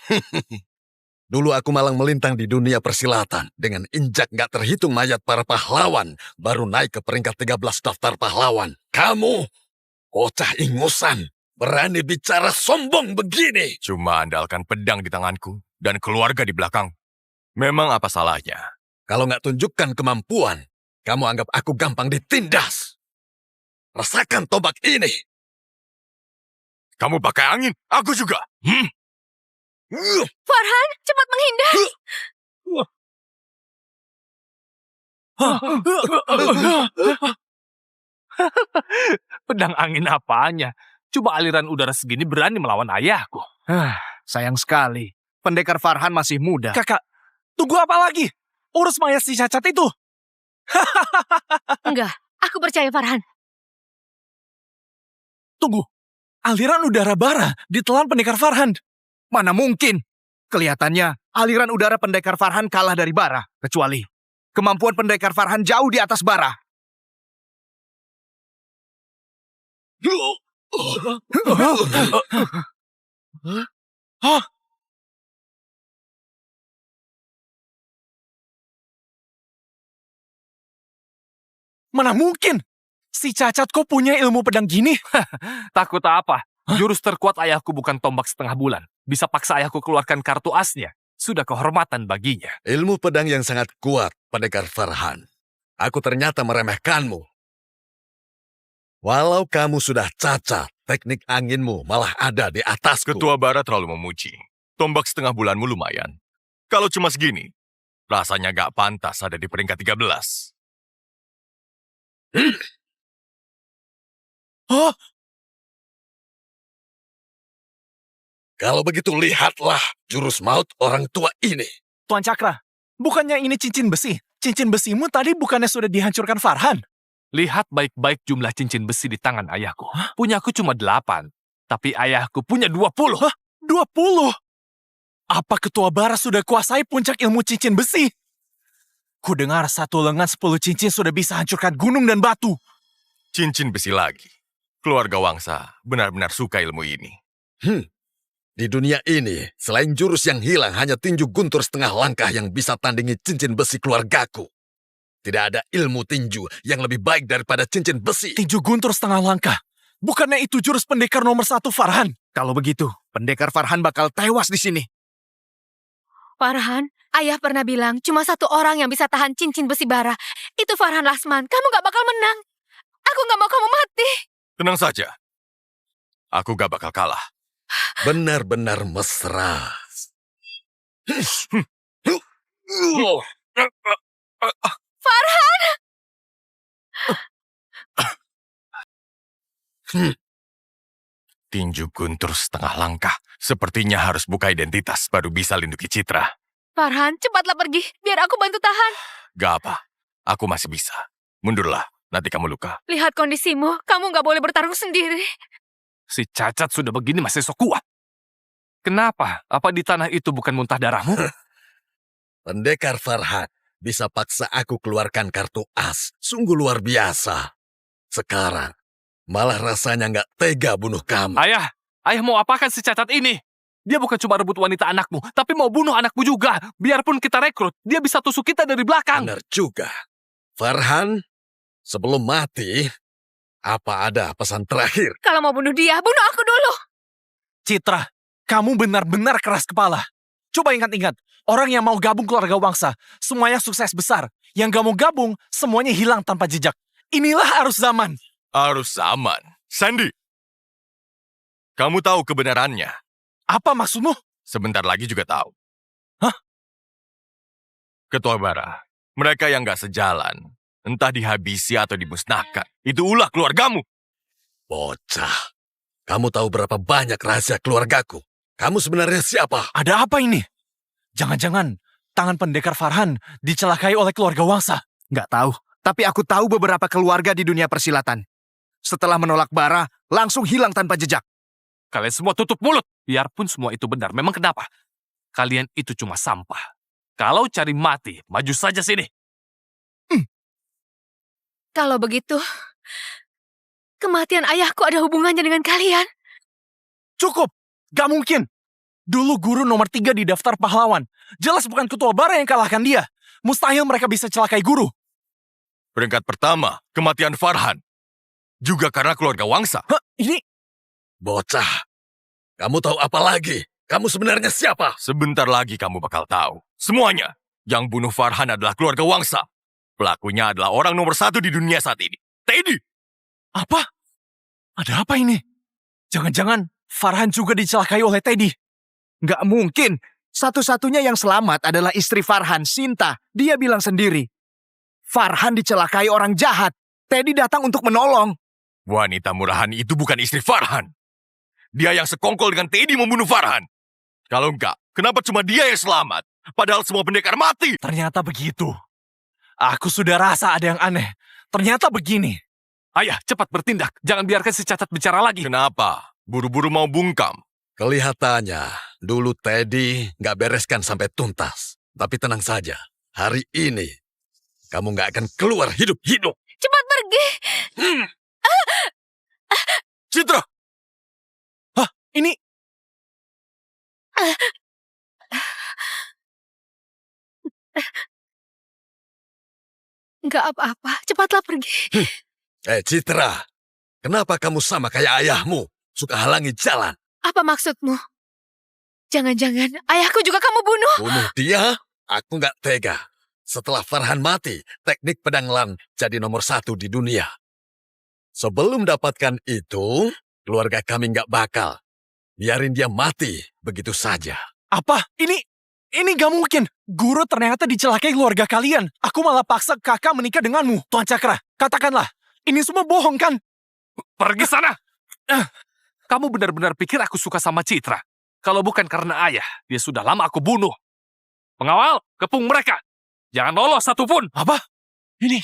Dulu aku malang melintang di dunia persilatan. Dengan injak gak terhitung mayat para pahlawan. Baru naik ke peringkat 13 daftar pahlawan. Kamu, bocah ingusan, berani bicara sombong begini. Cuma andalkan pedang di tanganku dan keluarga di belakang. Memang apa salahnya? Kalau gak tunjukkan kemampuan, kamu anggap aku gampang ditindas. Rasakan tombak ini. Kamu pakai angin, aku juga. Farhan, cepat menghindar. Pedang angin apanya? Coba aliran udara segini berani melawan ayahku. Sayang sekali, pendekar Farhan masih muda. Kakak, tunggu apa lagi? Urus mayat si cacat itu. Enggak, aku percaya Farhan. Tunggu, aliran udara bara ditelan pendekar Farhan. Mana mungkin? Kelihatannya aliran udara pendekar Farhan kalah dari bara. Kecuali kemampuan pendekar Farhan jauh di atas bara. Hah? Mana mungkin? Si cacat kok punya ilmu pedang gini? Takut apa? Jurus terkuat ayahku bukan tombak setengah bulan. Bisa paksa ayahku keluarkan kartu asnya. Sudah kehormatan baginya. Ilmu pedang yang sangat kuat, pendekar Farhan. Aku ternyata meremehkanmu. Walau kamu sudah cacat, teknik anginmu malah ada di atasku. Ketua Bara terlalu memuji. Tombak setengah bulanmu lumayan. Kalau cuma segini, rasanya gak pantas ada di peringkat 13. Oh, Kalau begitu lihatlah jurus maut orang tua ini. Tuan Cakra, bukannya ini cincin besi? Cincin besimu tadi bukannya sudah dihancurkan Farhan? Lihat baik-baik jumlah cincin besi di tangan ayahku. Punyaku cuma 8. Tapi ayahku punya 20. Hah? 20? Apa Ketua Bara sudah kuasai puncak ilmu cincin besi? Ku dengar satu lengan 10 cincin sudah bisa hancurkan gunung dan batu. Cincin besi lagi. Keluarga Wangsa benar-benar suka ilmu ini. Di dunia ini, selain jurus yang hilang, hanya tinju guntur setengah langkah yang bisa tandingi cincin besi keluargaku. Tidak ada ilmu tinju yang lebih baik daripada cincin besi. Tinju guntur setengah langkah. Bukannya itu jurus pendekar nomor 1 Farhan? Kalau begitu, pendekar Farhan bakal tewas di sini. Farhan, ayah pernah bilang cuma satu orang yang bisa tahan cincin besi bara. Itu Farhan Lasman. Kamu gak bakal menang. Aku gak mau kamu mati. Tenang saja. Aku gak bakal kalah. Benar-benar mesra. Farhan! Tinju guntur setengah langkah. Sepertinya harus buka identitas baru bisa lindungi Citra. Farhan, cepatlah pergi. Biar aku bantu tahan. Gak apa. Aku masih bisa. Mundurlah. Nanti kamu luka. Lihat kondisimu. Kamu gak boleh bertarung sendiri. Si cacat sudah begini masih sok kuat. Kenapa? Apa di tanah itu bukan muntah darahmu? Pendekar Farhan bisa paksa aku keluarkan kartu as. Sungguh luar biasa. Sekarang, malah rasanya nggak tega bunuh kamu. Ayah mau apakan si cacat ini? Dia bukan cuma rebut wanita anakmu, tapi mau bunuh anakmu juga. Biarpun kita rekrut, dia bisa tusuk kita dari belakang. Benar juga. Farhan, sebelum mati, apa ada pesan terakhir? Kalau mau bunuh dia, bunuh aku dulu. Citra, kamu benar-benar keras kepala. Coba ingat-ingat, orang yang mau gabung keluarga Wangsa, semuanya sukses besar. Yang gak mau gabung, semuanya hilang tanpa jejak. Inilah arus zaman. Arus zaman. Sandy, kamu tahu kebenarannya. Apa maksudmu? Sebentar lagi juga tahu. Hah? Ketua Bara, mereka yang gak sejalan, entah dihabisi atau dimusnahkan. Itu ulah keluargamu. Bocah, kamu tahu berapa banyak rahasia keluargaku? Kamu sebenarnya siapa? Ada apa ini? Jangan-jangan tangan pendekar Farhan dicelakai oleh keluarga Wangsa. Nggak tahu, tapi aku tahu beberapa keluarga di dunia persilatan. Setelah menolak bara, langsung hilang tanpa jejak. Kalian semua tutup mulut. Biarpun semua itu benar, memang kenapa? Kalian itu cuma sampah. Kalau cari mati, maju saja sini. Kalau begitu, kematian ayahku ada hubungannya dengan kalian. Cukup, gak mungkin. Dulu guru nomor 3 di daftar pahlawan. Jelas bukan Ketua Bara yang kalahkan dia. Mustahil mereka bisa celakai guru. Peringkat pertama, kematian Farhan. Juga karena keluarga Wangsa. Hah, ini... Bocah, kamu tahu apa lagi? Kamu sebenarnya siapa? Sebentar lagi kamu bakal tahu. Semuanya. Yang bunuh Farhan adalah keluarga Wangsa. Pelakunya adalah orang nomor 1 di dunia saat ini. Teddy. Apa? Ada apa ini? Jangan-jangan Farhan juga dicelakai oleh Teddy. Nggak mungkin. Satu-satunya yang selamat adalah istri Farhan, Sinta. Dia bilang sendiri. Farhan dicelakai orang jahat. Teddy datang untuk menolong. Wanita murahan itu bukan istri Farhan. Dia yang sekongkol dengan Teddy membunuh Farhan. Kalau enggak, kenapa cuma dia yang selamat? Padahal semua pendekar mati. Ternyata begitu. Aku sudah rasa ada yang aneh. Ternyata begini. Ayah, cepat bertindak. Jangan biarkan si Cacat bicara lagi. Kenapa? Buru-buru mau bungkam. Kelihatannya dulu Teddy nggak bereskan sampai tuntas. Tapi tenang saja, hari ini kamu nggak akan keluar hidup-hidup. Cepat pergi. Citra! Hah, ini... Nggak apa-apa, cepatlah pergi. Citra, kenapa kamu sama kayak ayahmu? Suka halangi jalan. Apa maksudmu? Jangan-jangan ayahku juga kamu bunuh? Bunuh dia? Aku nggak tega. Setelah Farhan mati, teknik pedang Lan jadi nomor 1 di dunia. Sebelum dapatkan itu, keluarga kami nggak bakal biarin dia mati begitu saja. Apa? Ini gak mungkin. Guru ternyata dicelakai keluarga kalian. Aku malah paksa kakak menikah denganmu. Tuan Cakra, katakanlah. Ini semua bohong kan? Pergi sana! Kamu benar-benar pikir aku suka sama Citra? Kalau bukan karena ayah, dia sudah lama aku bunuh. Pengawal, kepung mereka. Jangan lolos satupun. Apa? Ini...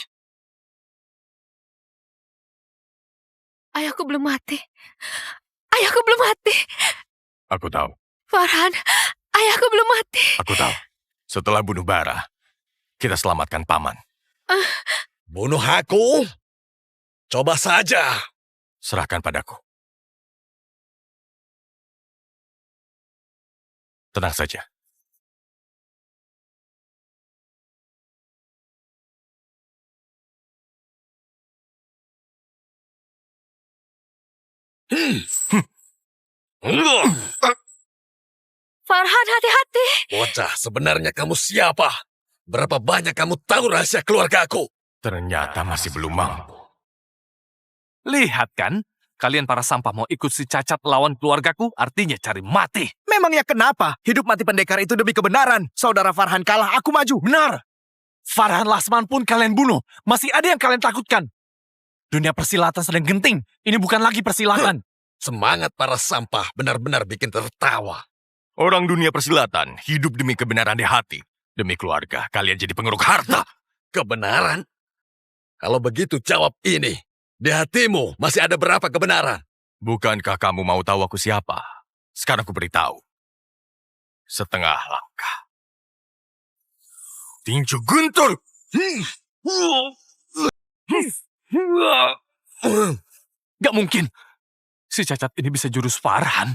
Ayahku belum mati. Ayahku belum mati. Aku tahu. Farhan, ayahku belum mati. Aku tahu. Setelah bunuh Bara, kita selamatkan paman. Bunuh aku? Coba saja. Serahkan padaku. Tenang saja. Farhan, hati-hati. Bocah, sebenarnya kamu siapa? Berapa banyak kamu tahu rahasia keluarga aku? Ternyata masih belum mampu. Lihat kan, kalian para sampah mau ikut si Cacat lawan keluargaku, artinya cari mati. Memangnya kenapa? Hidup mati pendekar itu demi kebenaran. Saudara Farhan kalah, aku maju. Benar. Farhan Lasman pun kalian bunuh. Masih ada yang kalian takutkan. Dunia persilatan sedang genting. Ini bukan lagi persilatan. Semangat para sampah benar-benar bikin tertawa. Orang dunia persilatan hidup demi kebenaran di hati. Demi keluarga, kalian jadi pengeruk harta. Kebenaran? Kalau begitu jawab ini. Di hatimu masih ada berapa kebenaran? Bukankah kamu mau tahu aku siapa? Sekarang aku beritahu. Setengah langkah. Tinju Guntur! Gak mungkin. Si Cacat ini bisa jurus Farhan.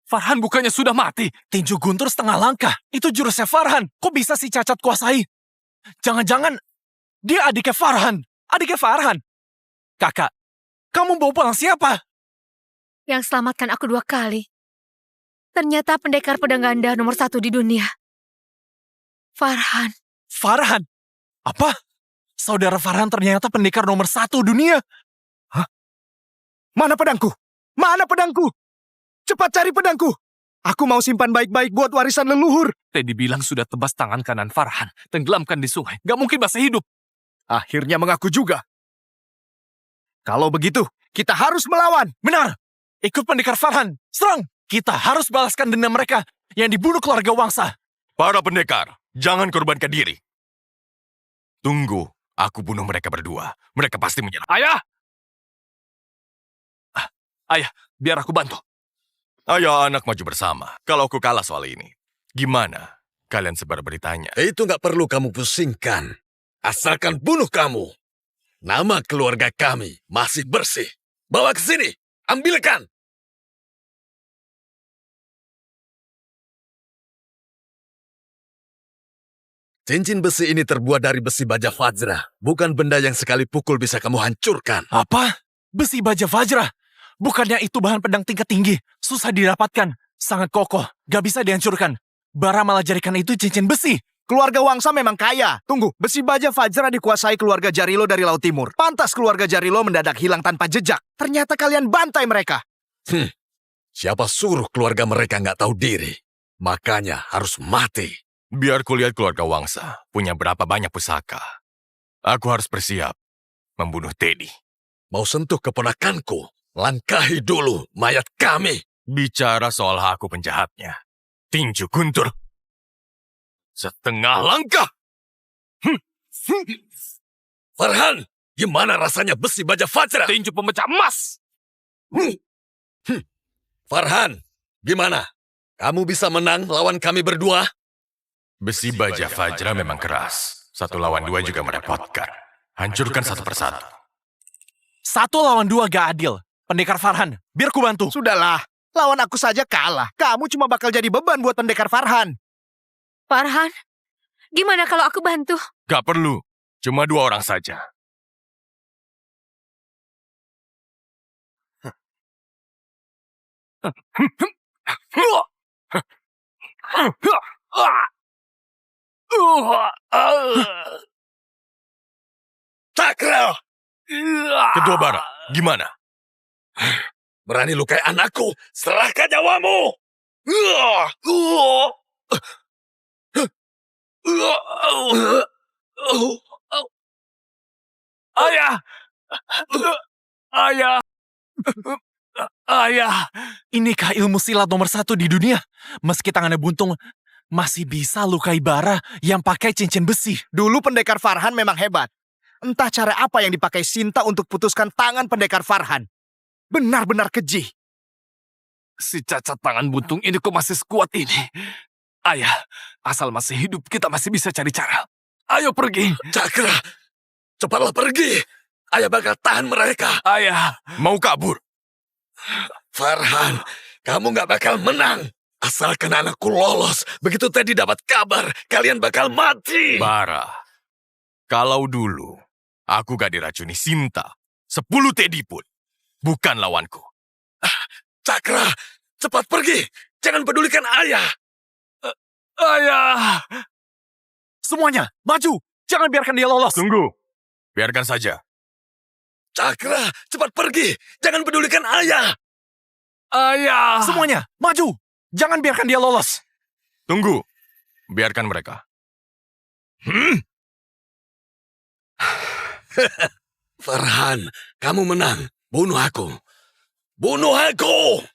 Farhan bukannya sudah mati. Tinju Guntur setengah langkah. Itu jurusnya Farhan. Kok bisa si Cacat kuasai? Jangan-jangan dia adiknya Farhan. Adiknya Farhan. Kakak, kamu bawa pulang siapa? Yang selamatkan aku 2 kali. Ternyata pendekar pedang ganda nomor 1 di dunia. Farhan. Farhan? Apa? Saudara Farhan ternyata pendekar nomor 1 dunia? Hah? Mana pedangku? Mana pedangku? Cepat cari pedangku. Aku mau simpan baik-baik buat warisan leluhur. Teddy bilang sudah tebas tangan kanan Farhan. Tenggelamkan di sungai. Gak mungkin masih hidup. Akhirnya mengaku juga. Kalau begitu, kita harus melawan. Benar. Ikut pendekar Farhan. Serang. Kita harus balaskan dendam mereka yang dibunuh keluarga Wangsa. Para pendekar, jangan korbankan diri. Tunggu, aku bunuh mereka berdua. Mereka pasti menyerah. Ayah! Ayah, biar aku bantu. Ayo anak maju bersama. Kalau aku kalah soal ini, gimana? Kalian sebar beritanya. Itu nggak perlu kamu pusingkan. Asalkan bunuh kamu. Nama keluarga kami masih bersih. Bawa ke sini. Ambilkan. Cincin besi ini terbuat dari besi baja Fajra. Bukan benda yang sekali pukul bisa kamu hancurkan. Apa? Besi baja Fajra? Bukannya itu bahan pedang tingkat tinggi. Susah didapatkan. Sangat kokoh. Gak bisa dihancurkan. Bara malah jadikan itu cincin besi. Keluarga Wangsa memang kaya. Tunggu, besi baja Fajra dikuasai keluarga Jarilo dari Laut Timur. Pantas keluarga Jarilo mendadak hilang tanpa jejak. Ternyata kalian bantai mereka. Siapa suruh keluarga mereka nggak tahu diri? Makanya harus mati. Biar kulihat keluarga Wangsa punya berapa banyak pusaka. Aku harus bersiap membunuh Teddy. Mau sentuh keponakanku? Langkahi dulu mayat kami. Bicara soal aku penjahatnya. Tinju guntur. Setengah langkah. Farhan, gimana rasanya besi baja Fajra? Tinju pemecah emas. Farhan, gimana? Kamu bisa menang lawan kami berdua? Besi baja Fajra memang keras. 1 lawan 2 juga merepotkan. Hancurkan satu persatu. 1 lawan 2 gak adil. Pendekar Farhan, biar ku bantu. Sudahlah, lawan aku saja kalah. Kamu cuma bakal jadi beban buat pendekar Farhan. Farhan, gimana kalau aku bantu? Gak perlu. Cuma 2 orang saja. Cakra! Ketua Bara, gimana? Berani lukai anakku? Serahkan nyawamu! Ayah! Ayah! Ayah! Inikah ilmu silat nomor 1 di dunia? Meski tangannya buntung, masih bisa lukai Bara yang pakai cincin besi. Dulu pendekar Farhan memang hebat. Entah cara apa yang dipakai Sinta untuk putuskan tangan pendekar Farhan. Benar-benar keji. Si cacat tangan buntung ini kok masih sekuat ini? Ayah, asal masih hidup kita masih bisa cari cara. Ayo pergi. Cakra, cepatlah pergi. Ayah bakal tahan mereka. Ayah. Mau kabur? Farhan, kamu gak bakal menang. Asalkan anakku lolos, begitu Teddy dapat kabar, kalian bakal mati. Bara, kalau dulu aku gak diracuni Sinta, 10 Teddy pun bukan lawanku. Cakra, cepat pergi. Jangan pedulikan ayah. Ayah. Semuanya, maju! Jangan biarkan dia lolos. Tunggu, biarkan saja. Cakra, cepat pergi. Jangan pedulikan ayah. Ayah. Semuanya, maju! Jangan biarkan dia lolos. Tunggu, biarkan mereka. Farhan, kamu menang. Bunuh aku. Bunuh aku!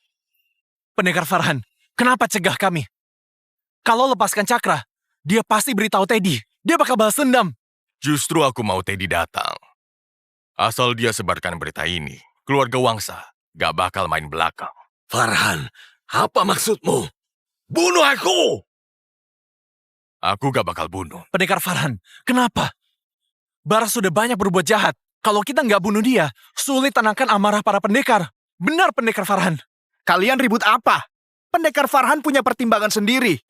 Pendekar Farhan, kenapa cegah kami? Kalau lepaskan Cakra, dia pasti beritahu Teddy. Dia bakal balas dendam. Justru aku mau Teddy datang. Asal dia sebarkan berita ini, keluarga Wangsa gak bakal main belakang. Farhan, apa maksudmu? Bunuh aku! Aku gak bakal bunuh. Pendekar Farhan, kenapa? Bara sudah banyak berbuat jahat. Kalau kita nggak bunuh dia, sulit tenangkan amarah para pendekar. Benar, pendekar Farhan. Kalian ribut apa? Pendekar Farhan punya pertimbangan sendiri.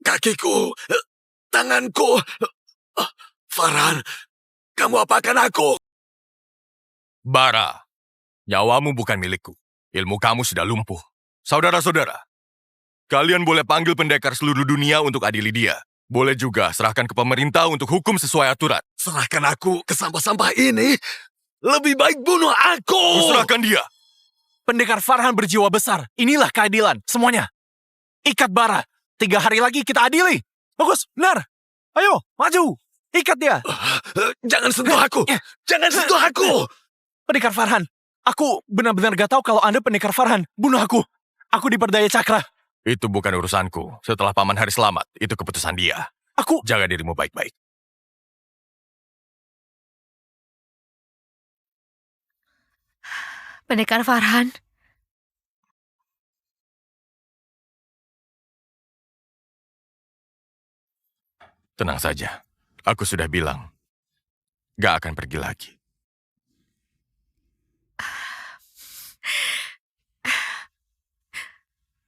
Kakiku, tanganku. Farhan, kamu apakan aku? Bara, nyawamu bukan milikku. Ilmu kamu sudah lumpuh. Saudara-saudara, kalian boleh panggil pendekar seluruh dunia untuk adili dia. Boleh juga serahkan ke pemerintah untuk hukum sesuai aturan. Serahkan aku ke sampah-sampah ini. Lebih baik bunuh aku. Serahkan dia. Pendekar Farhan berjiwa besar. Inilah keadilan. Semuanya. Ikat Bara. 3 hari lagi kita adili. Bagus, benar. Ayo, maju. Ikat dia. Jangan sentuh aku. Jangan sentuh aku. Pendekar Farhan, aku benar-benar gak tahu kalau Anda pendekar Farhan. Bunuh aku. Aku diperdaya Cakra. Itu bukan urusanku. Setelah Paman Hari selamat, itu keputusan dia. Aku... Jaga dirimu baik-baik. Pendekar Farhan, Tenang saja. Aku sudah bilang, gak akan pergi lagi.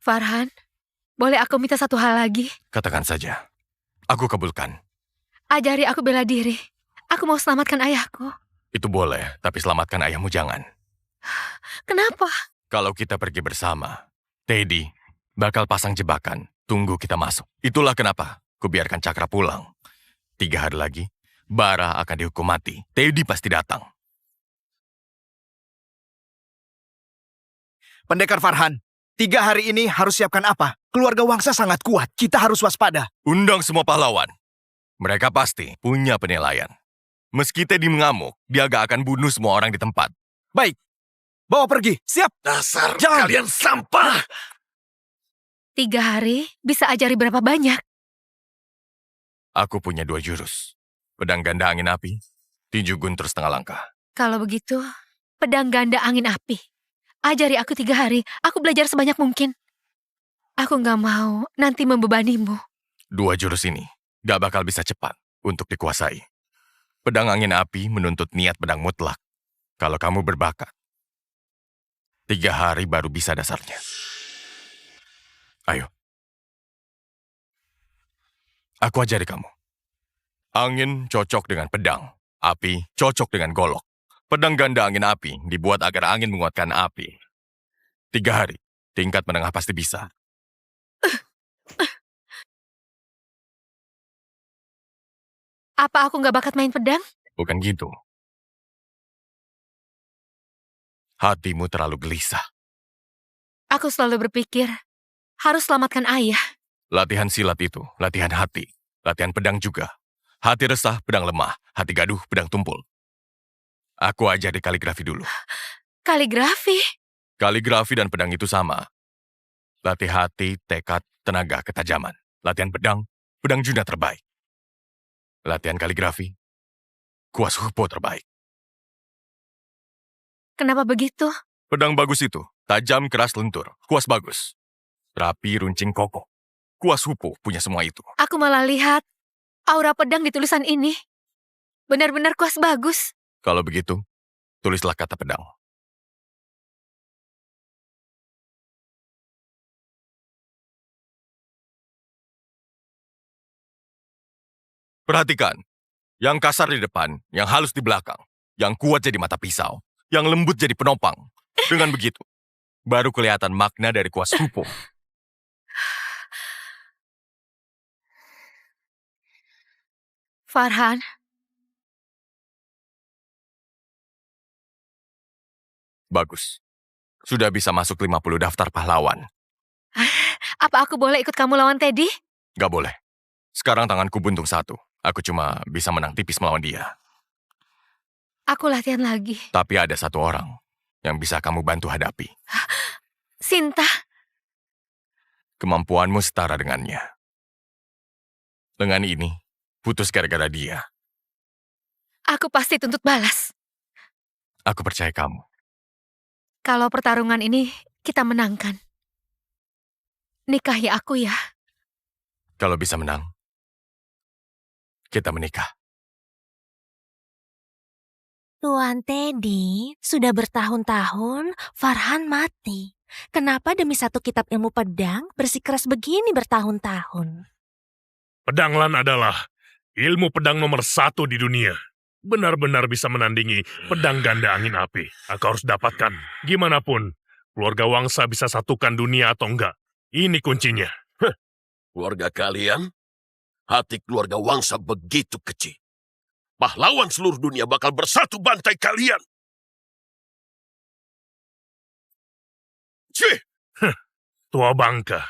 Farhan, boleh aku minta satu hal lagi? Katakan saja. Aku kabulkan. Ajari aku bela diri. Aku mau selamatkan ayahku. Itu boleh, tapi selamatkan ayahmu jangan. Kenapa? Kalau kita pergi bersama, Teddy bakal pasang jebakan. Tunggu kita masuk. Itulah kenapa kubiarkan Cakra pulang. 3 hari lagi, Bara akan dihukum mati. Teddy pasti datang. Pendekar Farhan, 3 hari ini harus siapkan apa? Keluarga Wangsa sangat kuat. Kita harus waspada. Undang semua pahlawan. Mereka pasti punya penilaian. Meski Teddy mengamuk, dia gak akan bunuh semua orang di tempat. Baik, bawa pergi. Siap. Dasar Jangan. kalian sampah! 3 hari bisa ajari berapa banyak? Aku punya 2 jurus. Pedang ganda angin api, tinju guntur setengah langkah. Kalau begitu, pedang ganda angin api. Ajari aku 3 hari, aku belajar sebanyak mungkin. Aku nggak mau nanti membebanimu. 2 jurus ini gak bakal bisa cepat untuk dikuasai. Pedang angin api menuntut niat pedang mutlak. Kalau kamu berbakat, 3 hari baru bisa dasarnya. Ayo. Aku ajari kamu. Angin cocok dengan pedang. Api cocok dengan golok. Pedang ganda angin api dibuat agar angin menguatkan api. 3 hari, tingkat menengah pasti bisa. Apa aku nggak bakat main pedang? Bukan gitu. Hatimu terlalu gelisah. Aku selalu berpikir, harus selamatkan ayah. Latihan silat itu, latihan hati. Latihan pedang juga. Hati resah, pedang lemah. Hati gaduh, pedang tumpul. Aku ajari kaligrafi dulu. Kaligrafi? Kaligrafi dan pedang itu sama. Latih hati, tekad, tenaga, ketajaman. Latihan pedang, pedang Junda terbaik. Latihan kaligrafi, kuas hupo terbaik. Kenapa begitu? Pedang bagus itu, tajam, keras, lentur. Kuas bagus. Rapi, runcing, kokoh. Kuas hupo punya semua itu. Aku malah lihat aura pedang di tulisan ini. Benar-benar kuas bagus. Kalau begitu, tulislah kata pedang. Perhatikan, yang kasar di depan, yang halus di belakang, yang kuat jadi mata pisau, yang lembut jadi penopang. Dengan begitu, baru kelihatan makna dari kuas hupo. Farhan, Bagus. Sudah bisa masuk 50 daftar pahlawan. apa aku boleh ikut kamu lawan Teddy? Gak boleh. Sekarang tanganku buntung 1. Aku cuma bisa menang tipis melawan dia. Aku latihan lagi. Tapi ada 1 orang yang bisa kamu bantu hadapi. Sinta, Kemampuanmu setara dengannya. Lengan ini putus gara-gara dia. aku pasti tuntut balas. Aku percaya kamu. Kalau pertarungan ini kita menangkan, nikahi aku ya. Kalau bisa menang, kita menikah. Tuan Teddy, sudah bertahun-tahun Farhan mati. Kenapa demi 1 kitab ilmu pedang bersikeras begini bertahun-tahun? Pedang Lan adalah ilmu pedang nomor 1 di dunia. Benar-benar bisa menandingi pedang ganda angin api. Aku harus dapatkan. Gimana pun, keluarga Wangsa bisa satukan dunia atau enggak. Ini kuncinya. Keluarga kalian, hati keluarga Wangsa begitu kecil. Pahlawan seluruh dunia bakal bersatu bantai kalian. Cih! Tua bangka.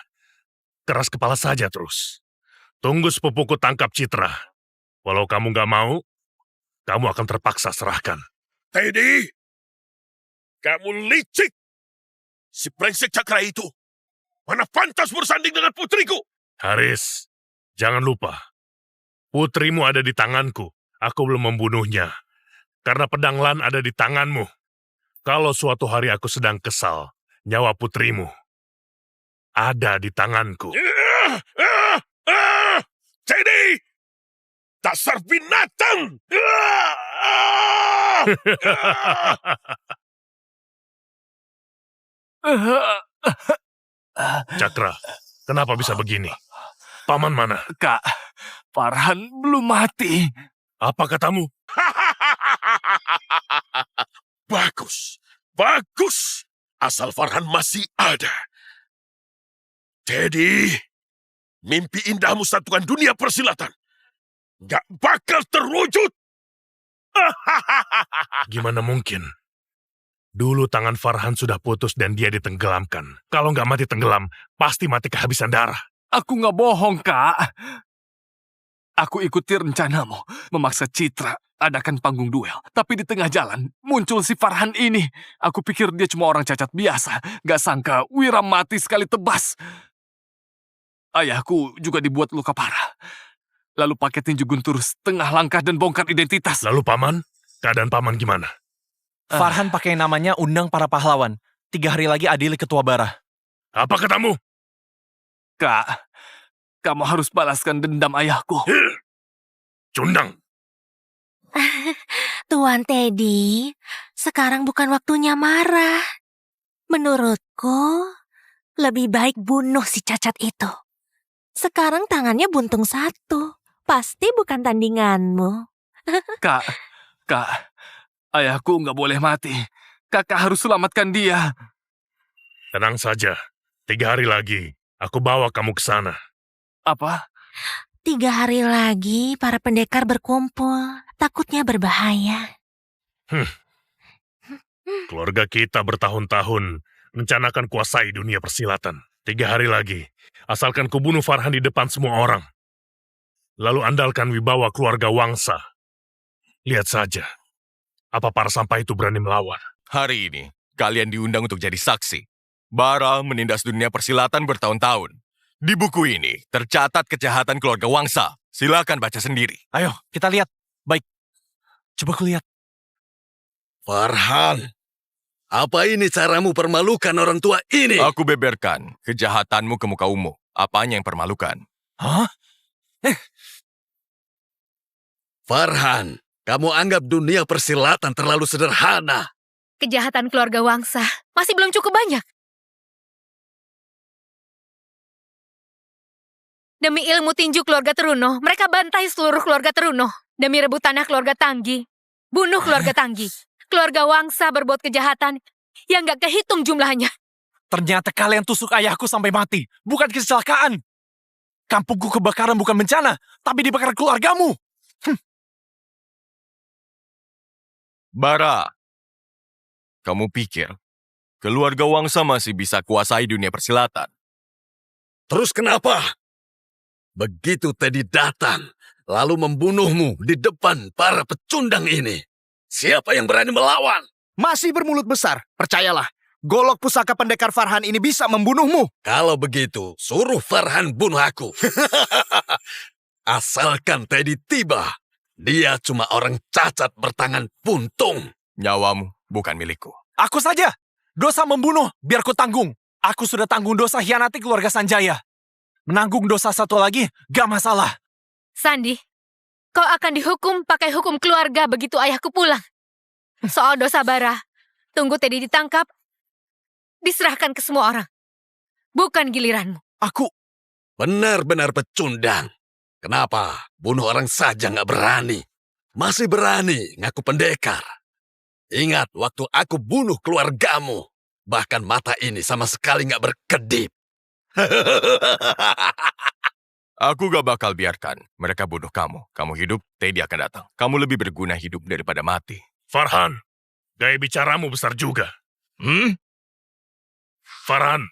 Keras kepala saja terus. Tunggu sepupuku tangkap Citra. Walau kamu nggak mau, kamu akan terpaksa serahkan. Teddy! Kamu licik! Si brengsek Cakra itu, mana pantas bersanding dengan putriku? Haris, jangan lupa. Putrimu ada di tanganku. Aku belum membunuhnya. Karena pedang Lan ada di tanganmu. Kalau suatu hari aku sedang kesal, nyawa putrimu ada di tanganku. Teddy! Dasar binatang! Cakra, kenapa bisa begini? Paman mana? Kak, Farhan belum mati. Apa katamu? Bagus, bagus. Asal Farhan masih ada. Teddy, mimpi indahmu satukan dunia persilatan. Gak bakal terwujud. Gimana mungkin? Dulu tangan Farhan sudah putus dan dia ditenggelamkan. Kalau nggak mati tenggelam, pasti mati kehabisan darah. Aku nggak bohong, Kak. Aku ikuti rencanamu, memaksa Citra adakan panggung duel. Tapi di tengah jalan, muncul si Farhan ini. Aku pikir dia cuma orang cacat biasa. Gak sangka Wira mati sekali tebas. Ayahku juga dibuat luka parah. Lalu pakai tinju guntur setengah langkah dan bongkar identitas. Lalu paman, keadaan paman gimana? Farhan pakai namanya undang para pahlawan. 3 hari lagi adili ketua bara. Apa katamu? Kak, kamu harus balaskan dendam ayahku. Cundang. Tuan Teddy, sekarang bukan waktunya marah. Menurutku, lebih baik bunuh si cacat itu. Sekarang tangannya buntung 1. Pasti bukan tandinganmu. Kak, ayahku nggak boleh mati. Kakak harus selamatkan dia. Tenang saja. 3 hari lagi, aku bawa kamu ke sana. Apa? 3 hari lagi para pendekar berkumpul. Takutnya berbahaya. Keluarga kita bertahun-tahun mencanakan kuasai dunia persilatan. 3 hari lagi, asalkan kubunuh Farhan di depan semua orang. Lalu andalkan wibawa keluarga Wangsa. Lihat saja, apa para sampah itu berani melawan. Hari ini, kalian diundang untuk jadi saksi. Bara menindas dunia persilatan bertahun-tahun. Di buku ini, tercatat kejahatan keluarga Wangsa. Silakan baca sendiri. Ayo, kita lihat. Baik. Coba kulihat. Farhan, apa ini caramu permalukan orang tua ini? Aku beberkan kejahatanmu ke muka umum. Apanya yang permalukan? Hah? Farhan, kamu anggap dunia persilatan terlalu sederhana. Kejahatan keluarga Wangsa masih belum cukup banyak. Demi ilmu tinju keluarga Teruno, mereka bantai seluruh keluarga Teruno. Demi rebut tanah keluarga Tanggi, bunuh keluarga Tanggi. Keluarga Wangsa berbuat kejahatan yang gak kehitung jumlahnya. Ternyata kalian tusuk ayahku sampai mati. Bukan kecelakaan. Kampungku kebakaran bukan bencana, tapi dibakar keluargamu. Bara, kamu pikir keluarga Wangsa masih bisa kuasai dunia persilatan? Terus kenapa? Begitu Teddy datang, lalu membunuhmu di depan para pecundang ini. Siapa yang berani melawan? Masih bermulut besar, percayalah. Golok pusaka pendekar Farhan ini bisa membunuhmu. Kalau begitu, suruh Farhan bunuh aku. Asalkan Teddy tiba, dia cuma orang cacat bertangan buntung. Nyawamu bukan milikku. Aku saja. Dosa membunuh, biar ku tanggung. Aku sudah tanggung dosa hianati keluarga Sanjaya. Menanggung dosa satu lagi, gak masalah. Sandi, kau akan dihukum pakai hukum keluarga begitu ayahku pulang. Soal dosa Bara, tunggu Teddy ditangkap, diserahkan ke semua orang. Bukan giliranmu. Aku... Benar-benar pecundang. Kenapa? Bunuh orang saja nggak berani. Masih berani ngaku pendekar. Ingat waktu aku bunuh keluargamu. Bahkan mata ini sama sekali nggak berkedip. Aku gak bakal biarkan mereka bunuh kamu. Kamu hidup, Teddy akan datang. Kamu lebih berguna hidup daripada mati. Farhan, gaya bicaramu besar juga. Farhan,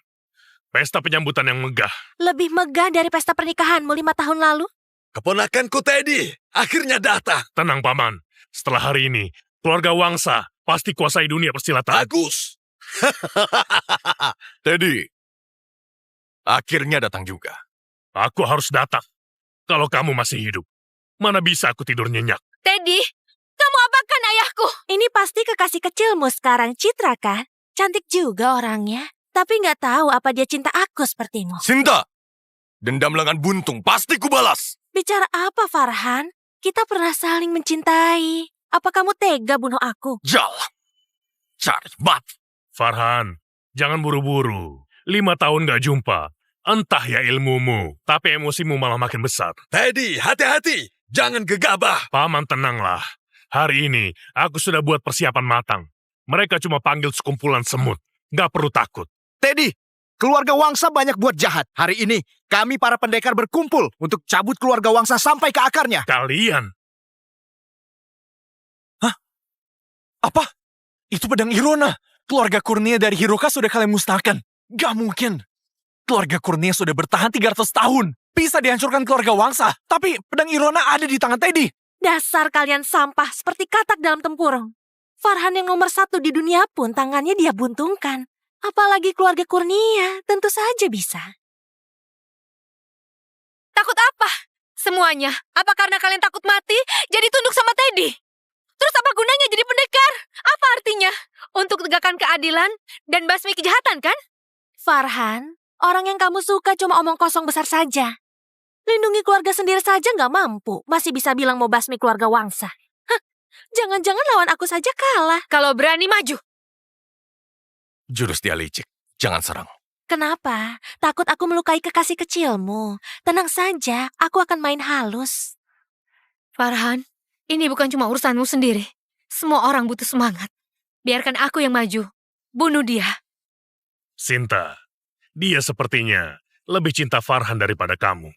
pesta penyambutan yang megah. Lebih megah dari pesta pernikahanmu 5 tahun lalu? Keponakanku Teddy akhirnya datang. Tenang, Paman. Setelah hari ini, keluarga Wangsa pasti kuasai dunia persilatan. Bagus. Teddy, akhirnya datang juga. Aku harus datang. Kalau kamu masih hidup, mana bisa aku tidur nyenyak. Teddy, kamu apakan ayahku? Ini pasti kekasih kecilmu sekarang, Citra kan? Cantik juga orangnya. Tapi nggak tahu apa dia cinta aku sepertimu. Sinta, dendam lengan buntung pasti kubalas. Bicara apa, Farhan? Kita pernah saling mencintai. Apa kamu tega bunuh aku? Jalan, cari mati. Farhan, jangan buru-buru. 5 tahun gak jumpa. Entah ya ilmumu, tapi emosimu malah makin besar. Teddy, hati-hati. Jangan gegabah. Paman, tenanglah. Hari ini, aku sudah buat persiapan matang. Mereka cuma panggil sekumpulan semut. Gak perlu takut. Teddy, keluarga Wangsa banyak buat jahat. Hari ini, kami para pendekar berkumpul untuk cabut keluarga Wangsa sampai ke akarnya. Kalian, Apa? Itu pedang Irona. Keluarga Kurnia dari Hiroka sudah kalian musnahkan. Gak mungkin. Keluarga Kurnia sudah bertahan 300 tahun. bisa dihancurkan keluarga Wangsa. Tapi pedang Irona ada di tangan Teddy. Dasar kalian sampah seperti katak dalam tempurung. Farhan yang nomor 1 di dunia pun tangannya dia buntungkan. Apalagi keluarga Kurnia, tentu saja bisa. Takut apa? Semuanya. Apa karena kalian takut mati, jadi tunduk sama Teddy? Terus apa gunanya jadi pendekar? Apa artinya? Untuk tegakkan keadilan dan basmi kejahatan, kan? Farhan, orang yang kamu suka cuma omong kosong besar saja. Lindungi keluarga sendiri saja nggak mampu, masih bisa bilang mau basmi keluarga Wangsa. Hah, jangan-jangan lawan aku saja kalah. Kalau berani maju. Jurus dia licik. Jangan serang. Kenapa? Takut aku melukai kekasih kecilmu. Tenang saja, aku akan main halus. Farhan, ini bukan cuma urusanmu sendiri. Semua orang butuh semangat. Biarkan aku yang maju. Bunuh dia. Sinta, dia sepertinya lebih cinta Farhan daripada kamu.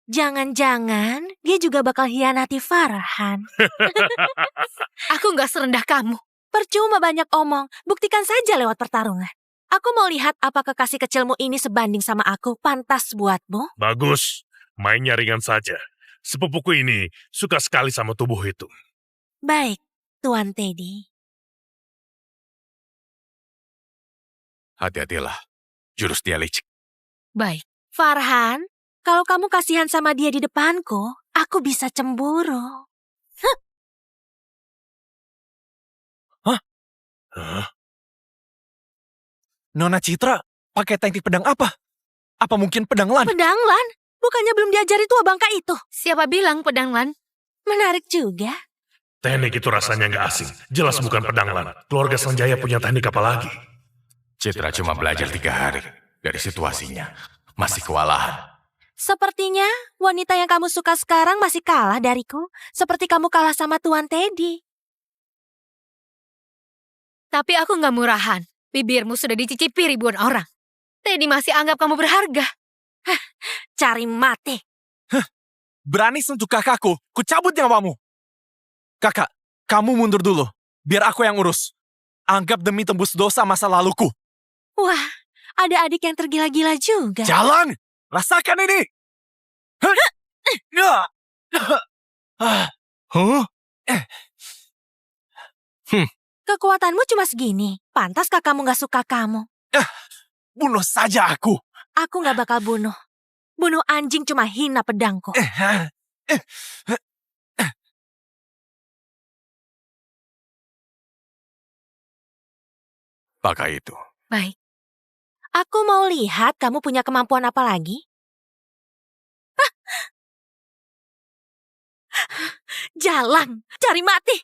Jangan-jangan dia juga bakal hianati Farhan. Aku nggak serendah kamu. Percuma banyak omong, buktikan saja lewat pertarungan. Aku mau lihat apa kekasih kecilmu ini sebanding sama aku, pantas buatmu. Bagus, mainnya ringan saja. Sepupuku ini suka sekali sama tubuh itu. Baik, Tuan Teddy. Hati-hatilah. Jurus dia licik. Baik. Farhan, kalau kamu kasihan sama dia di depanku, aku bisa cemburu. Hah? Nona Citra pakai teknik pedang apa? Apa mungkin pedang lan? Pedang Lan? Bukannya belum diajari tua bangka itu? Siapa bilang pedang lan? Menarik juga. Teknik itu rasanya nggak asing. Jelas bukan pedang lan. Keluarga Sanjaya punya teknik apa lagi? Citra cuma belajar 3 hari. Dari situasinya, masih kewalahan. Sepertinya wanita yang kamu suka sekarang masih kalah dariku. Seperti kamu kalah sama Tuan Teddy. Tapi aku nggak murahan. Bibirmu sudah dicicipi ribuan orang. Teddy masih anggap kamu berharga. Cari mati. Berani sentuh kakakku, ku cabut nyawamu. Kakak, kamu mundur dulu. Biar aku yang urus. Anggap demi tembus dosa masa laluku. Wah, ada adik yang tergila-gila juga. Jalan! Rasakan ini! Huh? Kekuatanmu cuma segini. Pantas kakakmu gak suka kamu. Bunuh saja aku. Aku gak bakal bunuh. Bunuh anjing cuma hina pedangku. Pakai itu. Baik. Aku mau lihat kamu punya kemampuan apa lagi. Jalan, cari mati.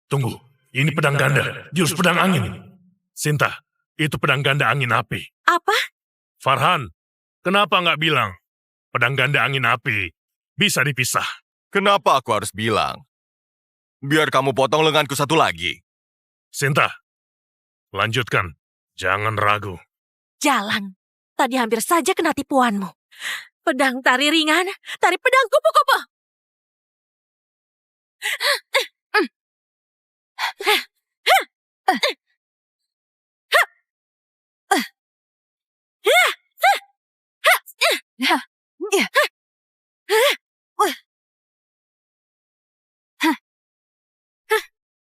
Tunggu, ini pedang ganda, jurus pedang angin. Sinta, itu pedang ganda angin api. Apa? Farhan, kenapa nggak bilang? Pedang ganda angin api bisa dipisah. Kenapa aku harus bilang? Biar kamu potong lenganku satu lagi. Sinta, lanjutkan. Jangan ragu. Jalan. Tadi hampir saja kena tipuanmu. Pedang tari ringan, tari pedang kupu-kupu.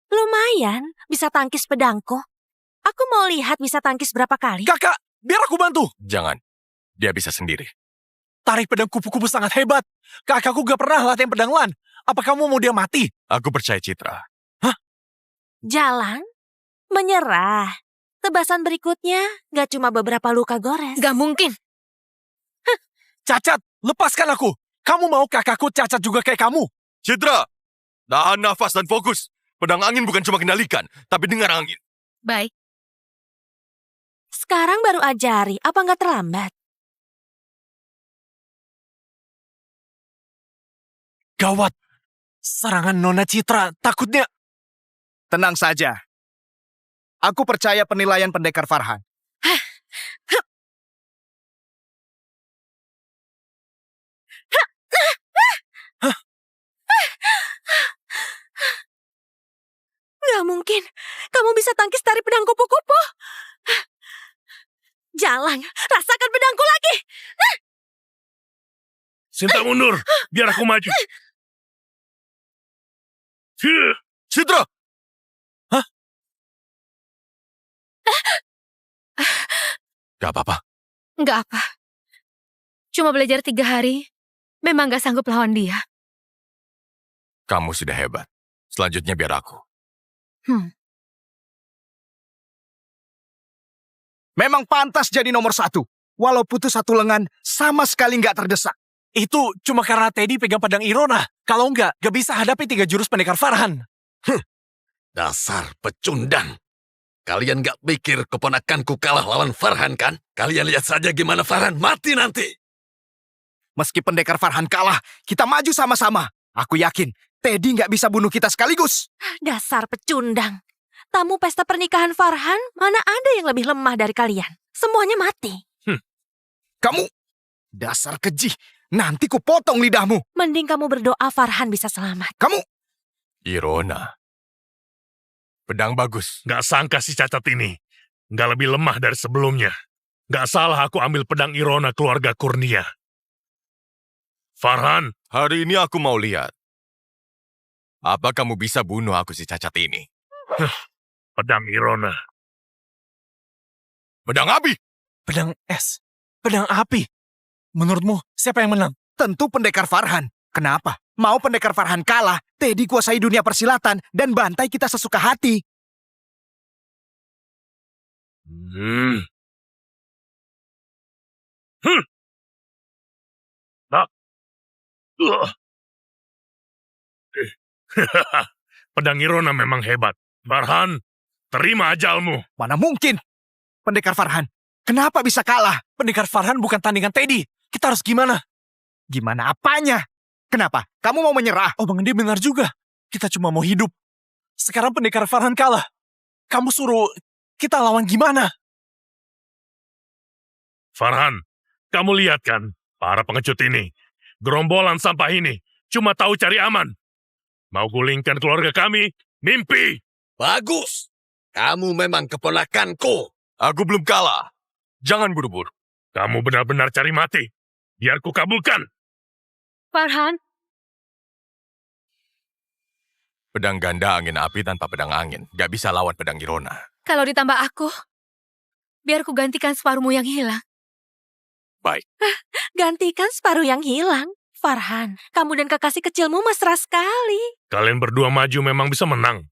Lumayan, bisa tangkis pedangku. Aku mau lihat bisa tangkis berapa kali. Kakak, biar aku bantu. Jangan. Dia bisa sendiri. Tarik pedang kupu-kupu sangat hebat. Kakakku gak pernah latihan pedang lan. Apa kamu mau dia mati? Aku percaya Citra. Jalan, menyerah. Tebasan berikutnya gak cuma beberapa luka gores. Gak mungkin. Cacat, lepaskan aku. Kamu mau kakakku cacat juga kayak kamu? Citra! Tahan nafas dan fokus. Pedang angin bukan cuma kendalikan, tapi dengar angin. Baik. Sekarang baru ajari, apa nggak terlambat? Gawat. Serangan Nona Citra, takutnya... Tenang saja. Aku percaya penilaian pendekar Farhan. Nggak mungkin. Kamu bisa tangkis tari pedang kupu-kupu. Jalang, rasakan pedangku lagi. Sinta mundur, biar aku maju. Citra! Gak apa-apa. Nggak apa. Cuma belajar 3 hari, memang nggak sanggup lawan dia. Kamu sudah hebat. Selanjutnya biar aku. Memang pantas jadi nomor 1. Walau putus 1 lengan, sama sekali nggak terdesak. Itu cuma karena Teddy pegang pedang Irona. Kalau nggak bisa hadapi 3 jurus pendekar Farhan. Dasar pecundang. Kalian gak pikir keponakanku kalah lawan Farhan kan? Kalian lihat saja gimana Farhan mati nanti. Meski pendekar Farhan kalah, kita maju sama-sama. Aku yakin Teddy nggak bisa bunuh kita sekaligus. Dasar pecundang. Tamu pesta pernikahan Farhan, mana ada yang lebih lemah dari kalian? Semuanya mati. Kamu, dasar keji. Nanti ku potong lidahmu. Mending kamu berdoa Farhan bisa selamat. Kamu, Irona. Pedang bagus. Gak sangka si cacat ini. Gak lebih lemah dari sebelumnya. Gak salah aku ambil pedang Irona keluarga Kurnia. Farhan, Hari ini aku mau lihat. Apa kamu bisa bunuh aku si cacat ini? pedang Irona. Pedang api! Pedang es. Pedang api. Menurutmu, siapa yang menang? tentu pendekar Farhan. Kenapa? Mau pendekar Farhan kalah, Teddy kuasai dunia persilatan dan bantai kita sesuka hati. Pedang Irona memang hebat. Farhan, terima ajalmu. Mana mungkin? Pendekar Farhan, kenapa bisa kalah? Pendekar Farhan bukan tandingan Teddy. Kita harus gimana? Gimana apanya? Kenapa? Kamu mau menyerah? Oh, Bang Edi benar juga. Kita cuma mau hidup. Sekarang pendekar Farhan kalah. Kamu suruh kita lawan gimana? Farhan, kamu lihat kan, para pengecut ini, gerombolan sampah ini, cuma tahu cari aman. Mau gulingkan keluarga kami, mimpi. Bagus. Kamu memang keponakanku. Aku belum kalah. Jangan buru-buru. Kamu benar-benar cari mati. Biar ku kabulkan. Farhan, Pedang ganda angin api tanpa pedang angin. Gak bisa lawan pedang Irona. kalau ditambah aku, biar ku gantikan separuhmu yang hilang. Baik. Gantikan separuh yang hilang. Farhan, kamu dan kekasih kecilmu mesra sekali. Kalian berdua maju memang bisa menang.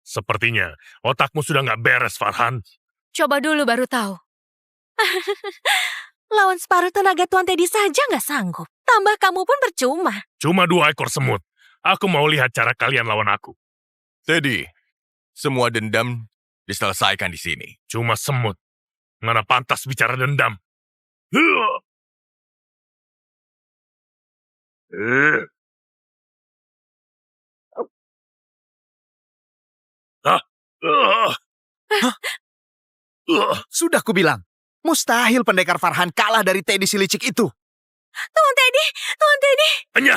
Sepertinya otakmu sudah nggak beres, Farhan. Coba dulu baru tahu. Lawan separuh tenaga Tuan Teddy saja nggak sanggup. Tambah kamu pun percuma. Cuma 2 ekor semut. Aku mau lihat cara kalian lawan aku. Teddy, semua dendam diselesaikan di sini. Cuma semut. Mana pantas bicara dendam. Sudah kubilang, mustahil pendekar Farhan kalah dari Teddy si licik itu. Tuan Teddy, Tuan Teddy. Hanya.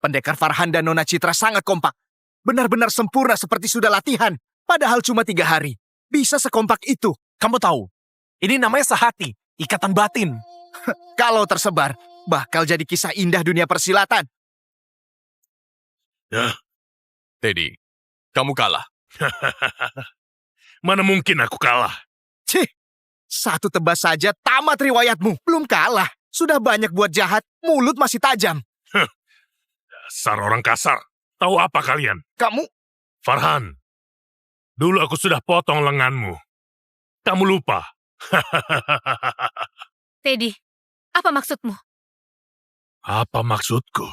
Pendekar Farhan dan Nona Citra sangat kompak. Benar-benar sempurna seperti sudah latihan. Padahal cuma 3 hari. Bisa sekompak itu. Kamu tahu, ini namanya sehati, ikatan batin. Kalau tersebar, bakal jadi kisah indah dunia persilatan. Teddy, kamu kalah. Mana mungkin aku kalah. Cih, 1 tebas saja tamat riwayatmu. Belum kalah. Sudah banyak buat jahat, mulut masih tajam. Dasar orang kasar. Tahu apa kalian? Kamu, Farhan, dulu aku sudah potong lenganmu. Kamu lupa. Teddy, apa maksudmu? Apa maksudku?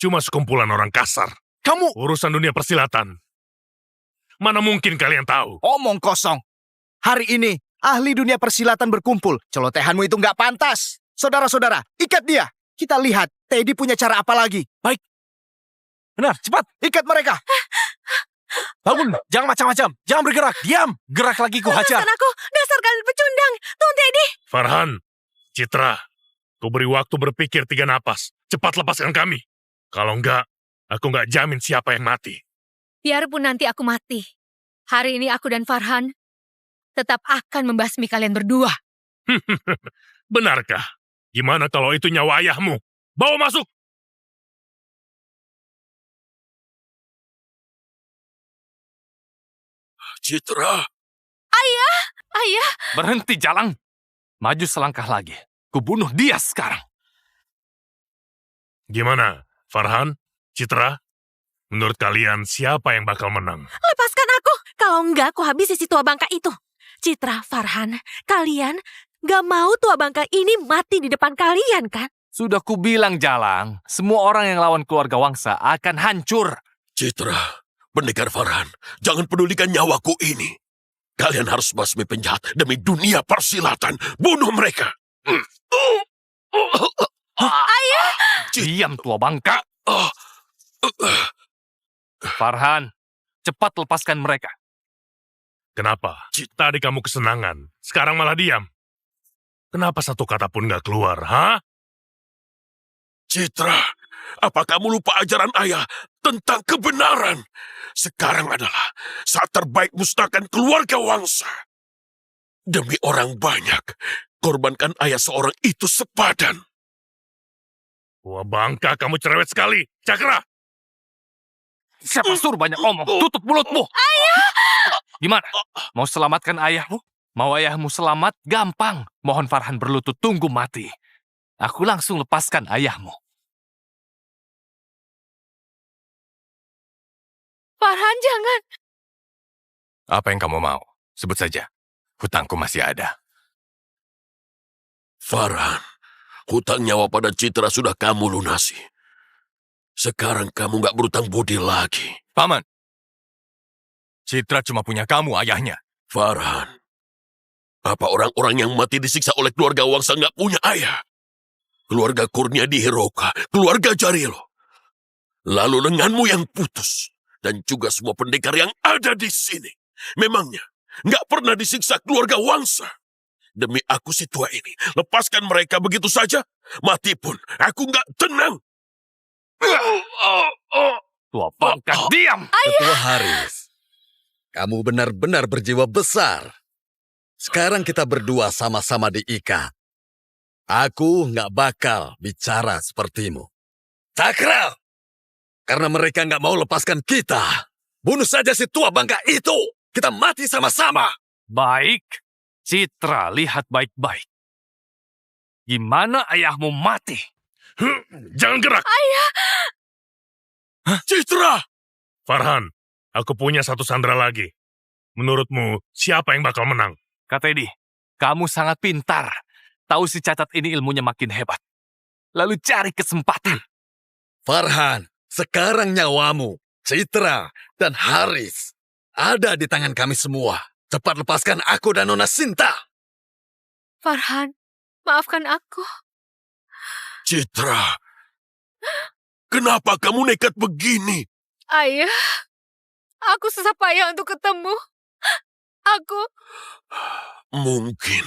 Cuma sekumpulan orang kasar. Kamu, Urusan dunia persilatan. Mana mungkin kalian tahu? omong kosong. Hari ini, ahli dunia persilatan berkumpul. Celotehanmu itu nggak pantas. Saudara-saudara, ikat dia. Kita lihat, Teddy punya cara apa lagi. benar, cepat, Ikat mereka. bangun, jangan macam-macam, jangan bergerak, diam, gerak lagi ku hajar. Lepaskan aku, dasar kalian pecundang. Tuan Teddy. Farhan, Citra, ku beri waktu berpikir 3 napas. Cepat lepaskan kami. Kalau enggak, aku enggak jamin siapa yang mati. Biarpun nanti aku mati. Hari ini aku dan Farhan tetap akan membasmi kalian berdua. Benarkah? Gimana kalau itu nyawa ayahmu? Bawa masuk! Citra, Ayah, Berhenti, Jalang. Maju selangkah lagi. Kubunuh dia sekarang. Gimana, Farhan? Citra? Menurut kalian siapa yang bakal menang? Lepaskan aku. Kalau enggak, aku habisi si tua bangka itu. Citra, Farhan, kalian gak mau tua bangka ini mati di depan kalian, kan? Sudah kubilang, Jalang. Semua orang yang lawan keluarga Wangsa akan hancur. Citra, Pendekar Farhan, jangan pedulikan nyawaku ini. Kalian harus basmi penjahat demi dunia persilatan. Bunuh mereka. Diam, tua bangka. Farhan, cepat lepaskan mereka. Kenapa? Tadi kamu kesenangan, sekarang malah diam. Kenapa satu kata pun gak keluar, ha? Citra, apa kamu lupa ajaran ayah tentang kebenaran? Sekarang adalah saat terbaik musnahkan keluarga Wangsa. Demi orang banyak, korbankan ayah seorang itu sepadan. Wah bangka, kamu cerewet sekali. Cakra! Siapa suruh banyak omong? Tutup mulutmu. Ayah! Gimana? Mau selamatkan ayahmu? Mau ayahmu selamat? Gampang. Mohon Farhan berlutut tunggu mati. Aku langsung lepaskan ayahmu. Farhan jangan. Apa yang kamu mau? Sebut saja. Hutangku masih ada. Farhan, hutang nyawa pada Citra sudah kamu lunasi. Sekarang kamu gak berutang budi lagi. Paman, Citra cuma punya kamu, ayahnya. Farhan, apa orang-orang yang mati disiksa oleh keluarga Wangsa gak punya ayah? Keluarga Kurnia di Hiroka, keluarga Jarilo. Lalu lenganmu yang putus. Dan juga semua pendekar yang ada di sini. Memangnya gak pernah disiksa keluarga Wangsa? Demi aku si tua ini, lepaskan mereka begitu saja. Mati pun, aku gak tenang. Tua bangka, diam! Ketua Haris, kamu benar-benar berjiwa besar. Sekarang kita berdua sama-sama diikat. Aku nggak bakal bicara sepertimu. Cakra! Karena mereka nggak mau lepaskan kita. Bunuh saja si tua bangka itu. Kita mati sama-sama. Baik. Citra, lihat baik-baik. Gimana ayahmu mati? Jangan gerak! Citra! Farhan, aku punya satu sandera lagi. Menurutmu, siapa yang bakal menang? Kak Teddy, kamu sangat pintar. Tahu si cacat ini ilmunya makin hebat. Lalu cari kesempatan. Farhan, sekarang nyawamu, Citra, dan Haris ada di tangan kami semua. Cepat lepaskan aku dan Nona Sinta. Farhan, maafkan aku. Citra, kenapa kamu nekat begini? Ayah, aku susah payah untuk ketemu. Aku... Mungkin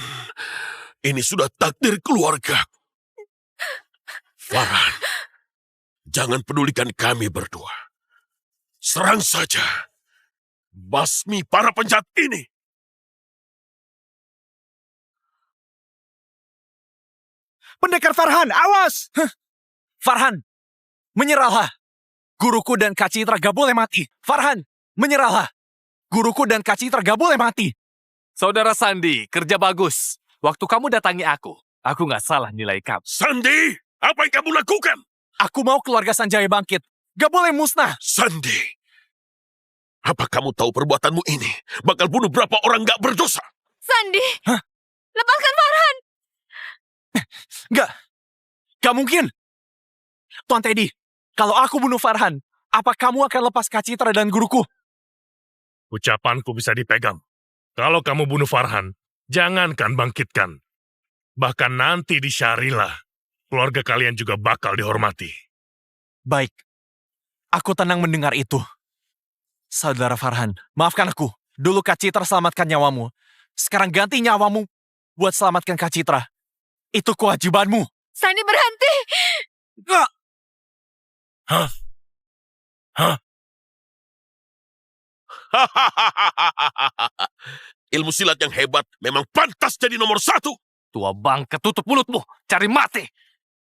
ini sudah takdir keluarga. Farhan, jangan pedulikan kami berdua. Serang saja. Basmi para penjahat ini. Pendekar Farhan, awas! Farhan, menyerahlah. Guruku dan Kak Citra gak boleh mati. Farhan, menyerahlah. Guruku dan Kak Citra gak boleh mati. Saudara Sandi, kerja bagus. Waktu kamu datangi aku gak salah nilai kamu. Sandi, apa yang kamu lakukan? Aku mau keluarga Sanjaya bangkit. Gak boleh musnah. Sandi, apa kamu tahu perbuatanmu ini bakal bunuh berapa orang gak berdosa? Sandi, Hah? lepaskan Farhan. Gak mungkin. Tuan Teddy, kalau aku bunuh Farhan, apa kamu akan lepas Kak Citra dan guruku? Ucapanku bisa dipegang. Kalau kamu bunuh Farhan, jangankan bangkitkan. Bahkan nanti di Syarila, keluarga kalian juga bakal dihormati. Baik, aku tenang mendengar itu. Saudara Farhan, maafkan aku. Dulu Kak Citra selamatkan nyawamu. Sekarang ganti nyawamu buat selamatkan Kak Citra. Itu kewajibanmu. Sandi, berhenti. Hah? ilmu silat yang hebat memang pantas jadi nomor 1. Tua bangka, tutup mulutmu. Cari mati.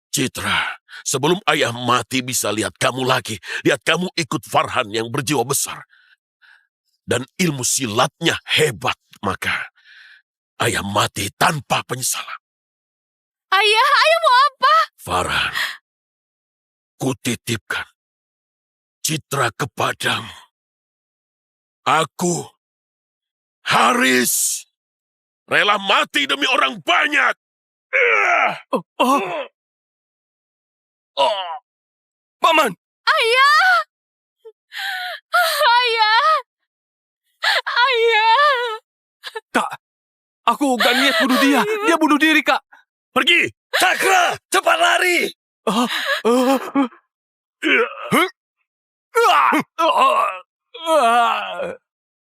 Citra, sebelum ayah mati bisa lihat kamu lagi. Lihat kamu ikut Farhan yang berjiwa besar. Dan ilmu silatnya hebat. Maka ayah mati tanpa penyesalan. Ayah mau apa? Farhan, kutitipkan Citra kepadamu. Aku, Haris, rela mati demi orang banyak. Paman! Ayah! Kak, aku gak niat bunuh dia. Dia bunuh diri, Kak. Pergi! Cakra, cepat lari!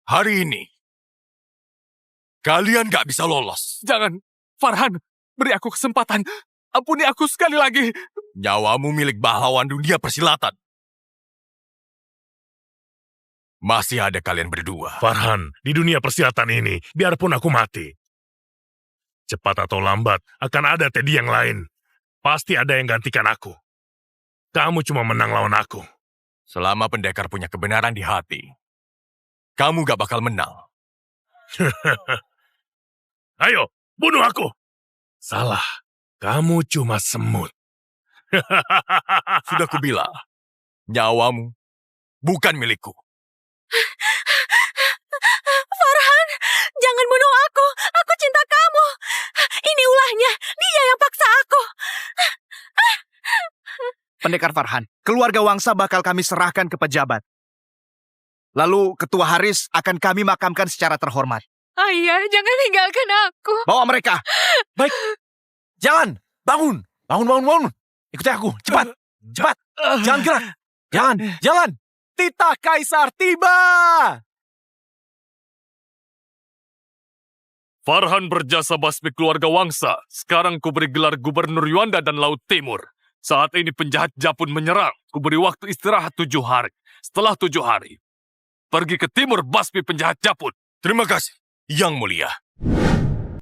Hari ini, kalian gak bisa lolos. Jangan, Farhan, beri aku kesempatan. Ampuni aku sekali lagi. Nyawamu milik pahlawan dunia persilatan. Masih ada kalian berdua. Farhan, di dunia persilatan ini, biarpun aku mati, cepat atau lambat akan ada Teddy yang lain. Pasti ada yang gantikan aku. Kamu cuma menang lawan aku. Selama pendekar punya kebenaran di hati, kamu gak bakal menang. Ayo, bunuh aku. Salah, kamu cuma semut. Sudah kubilang, nyawamu bukan milikku. Farhan, jangan bunuh aku. Aku cinta kamu. Ini ulahnya. Dia yang paksa aku. Pendekar Farhan, keluarga Wangsa bakal kami serahkan ke pejabat. Lalu Ketua Haris akan kami makamkan secara terhormat. Ayah, jangan tinggalkan aku. Bawa mereka. Baik. Jalan. Bangun. Bangun. Ikuti aku. Cepat. Jangan gerak. Jalan. Titah Kaisar tiba. Farhan berjasa basmi keluarga Wangsa. Sekarang ku beri gelar Gubernur Yuanda dan Laut Timur. Saat ini penjahat Japun menyerang. Ku beri waktu istirahat 7 hari. Setelah 7 hari, pergi ke timur basmi penjahat Japun. Terima kasih, Yang Mulia.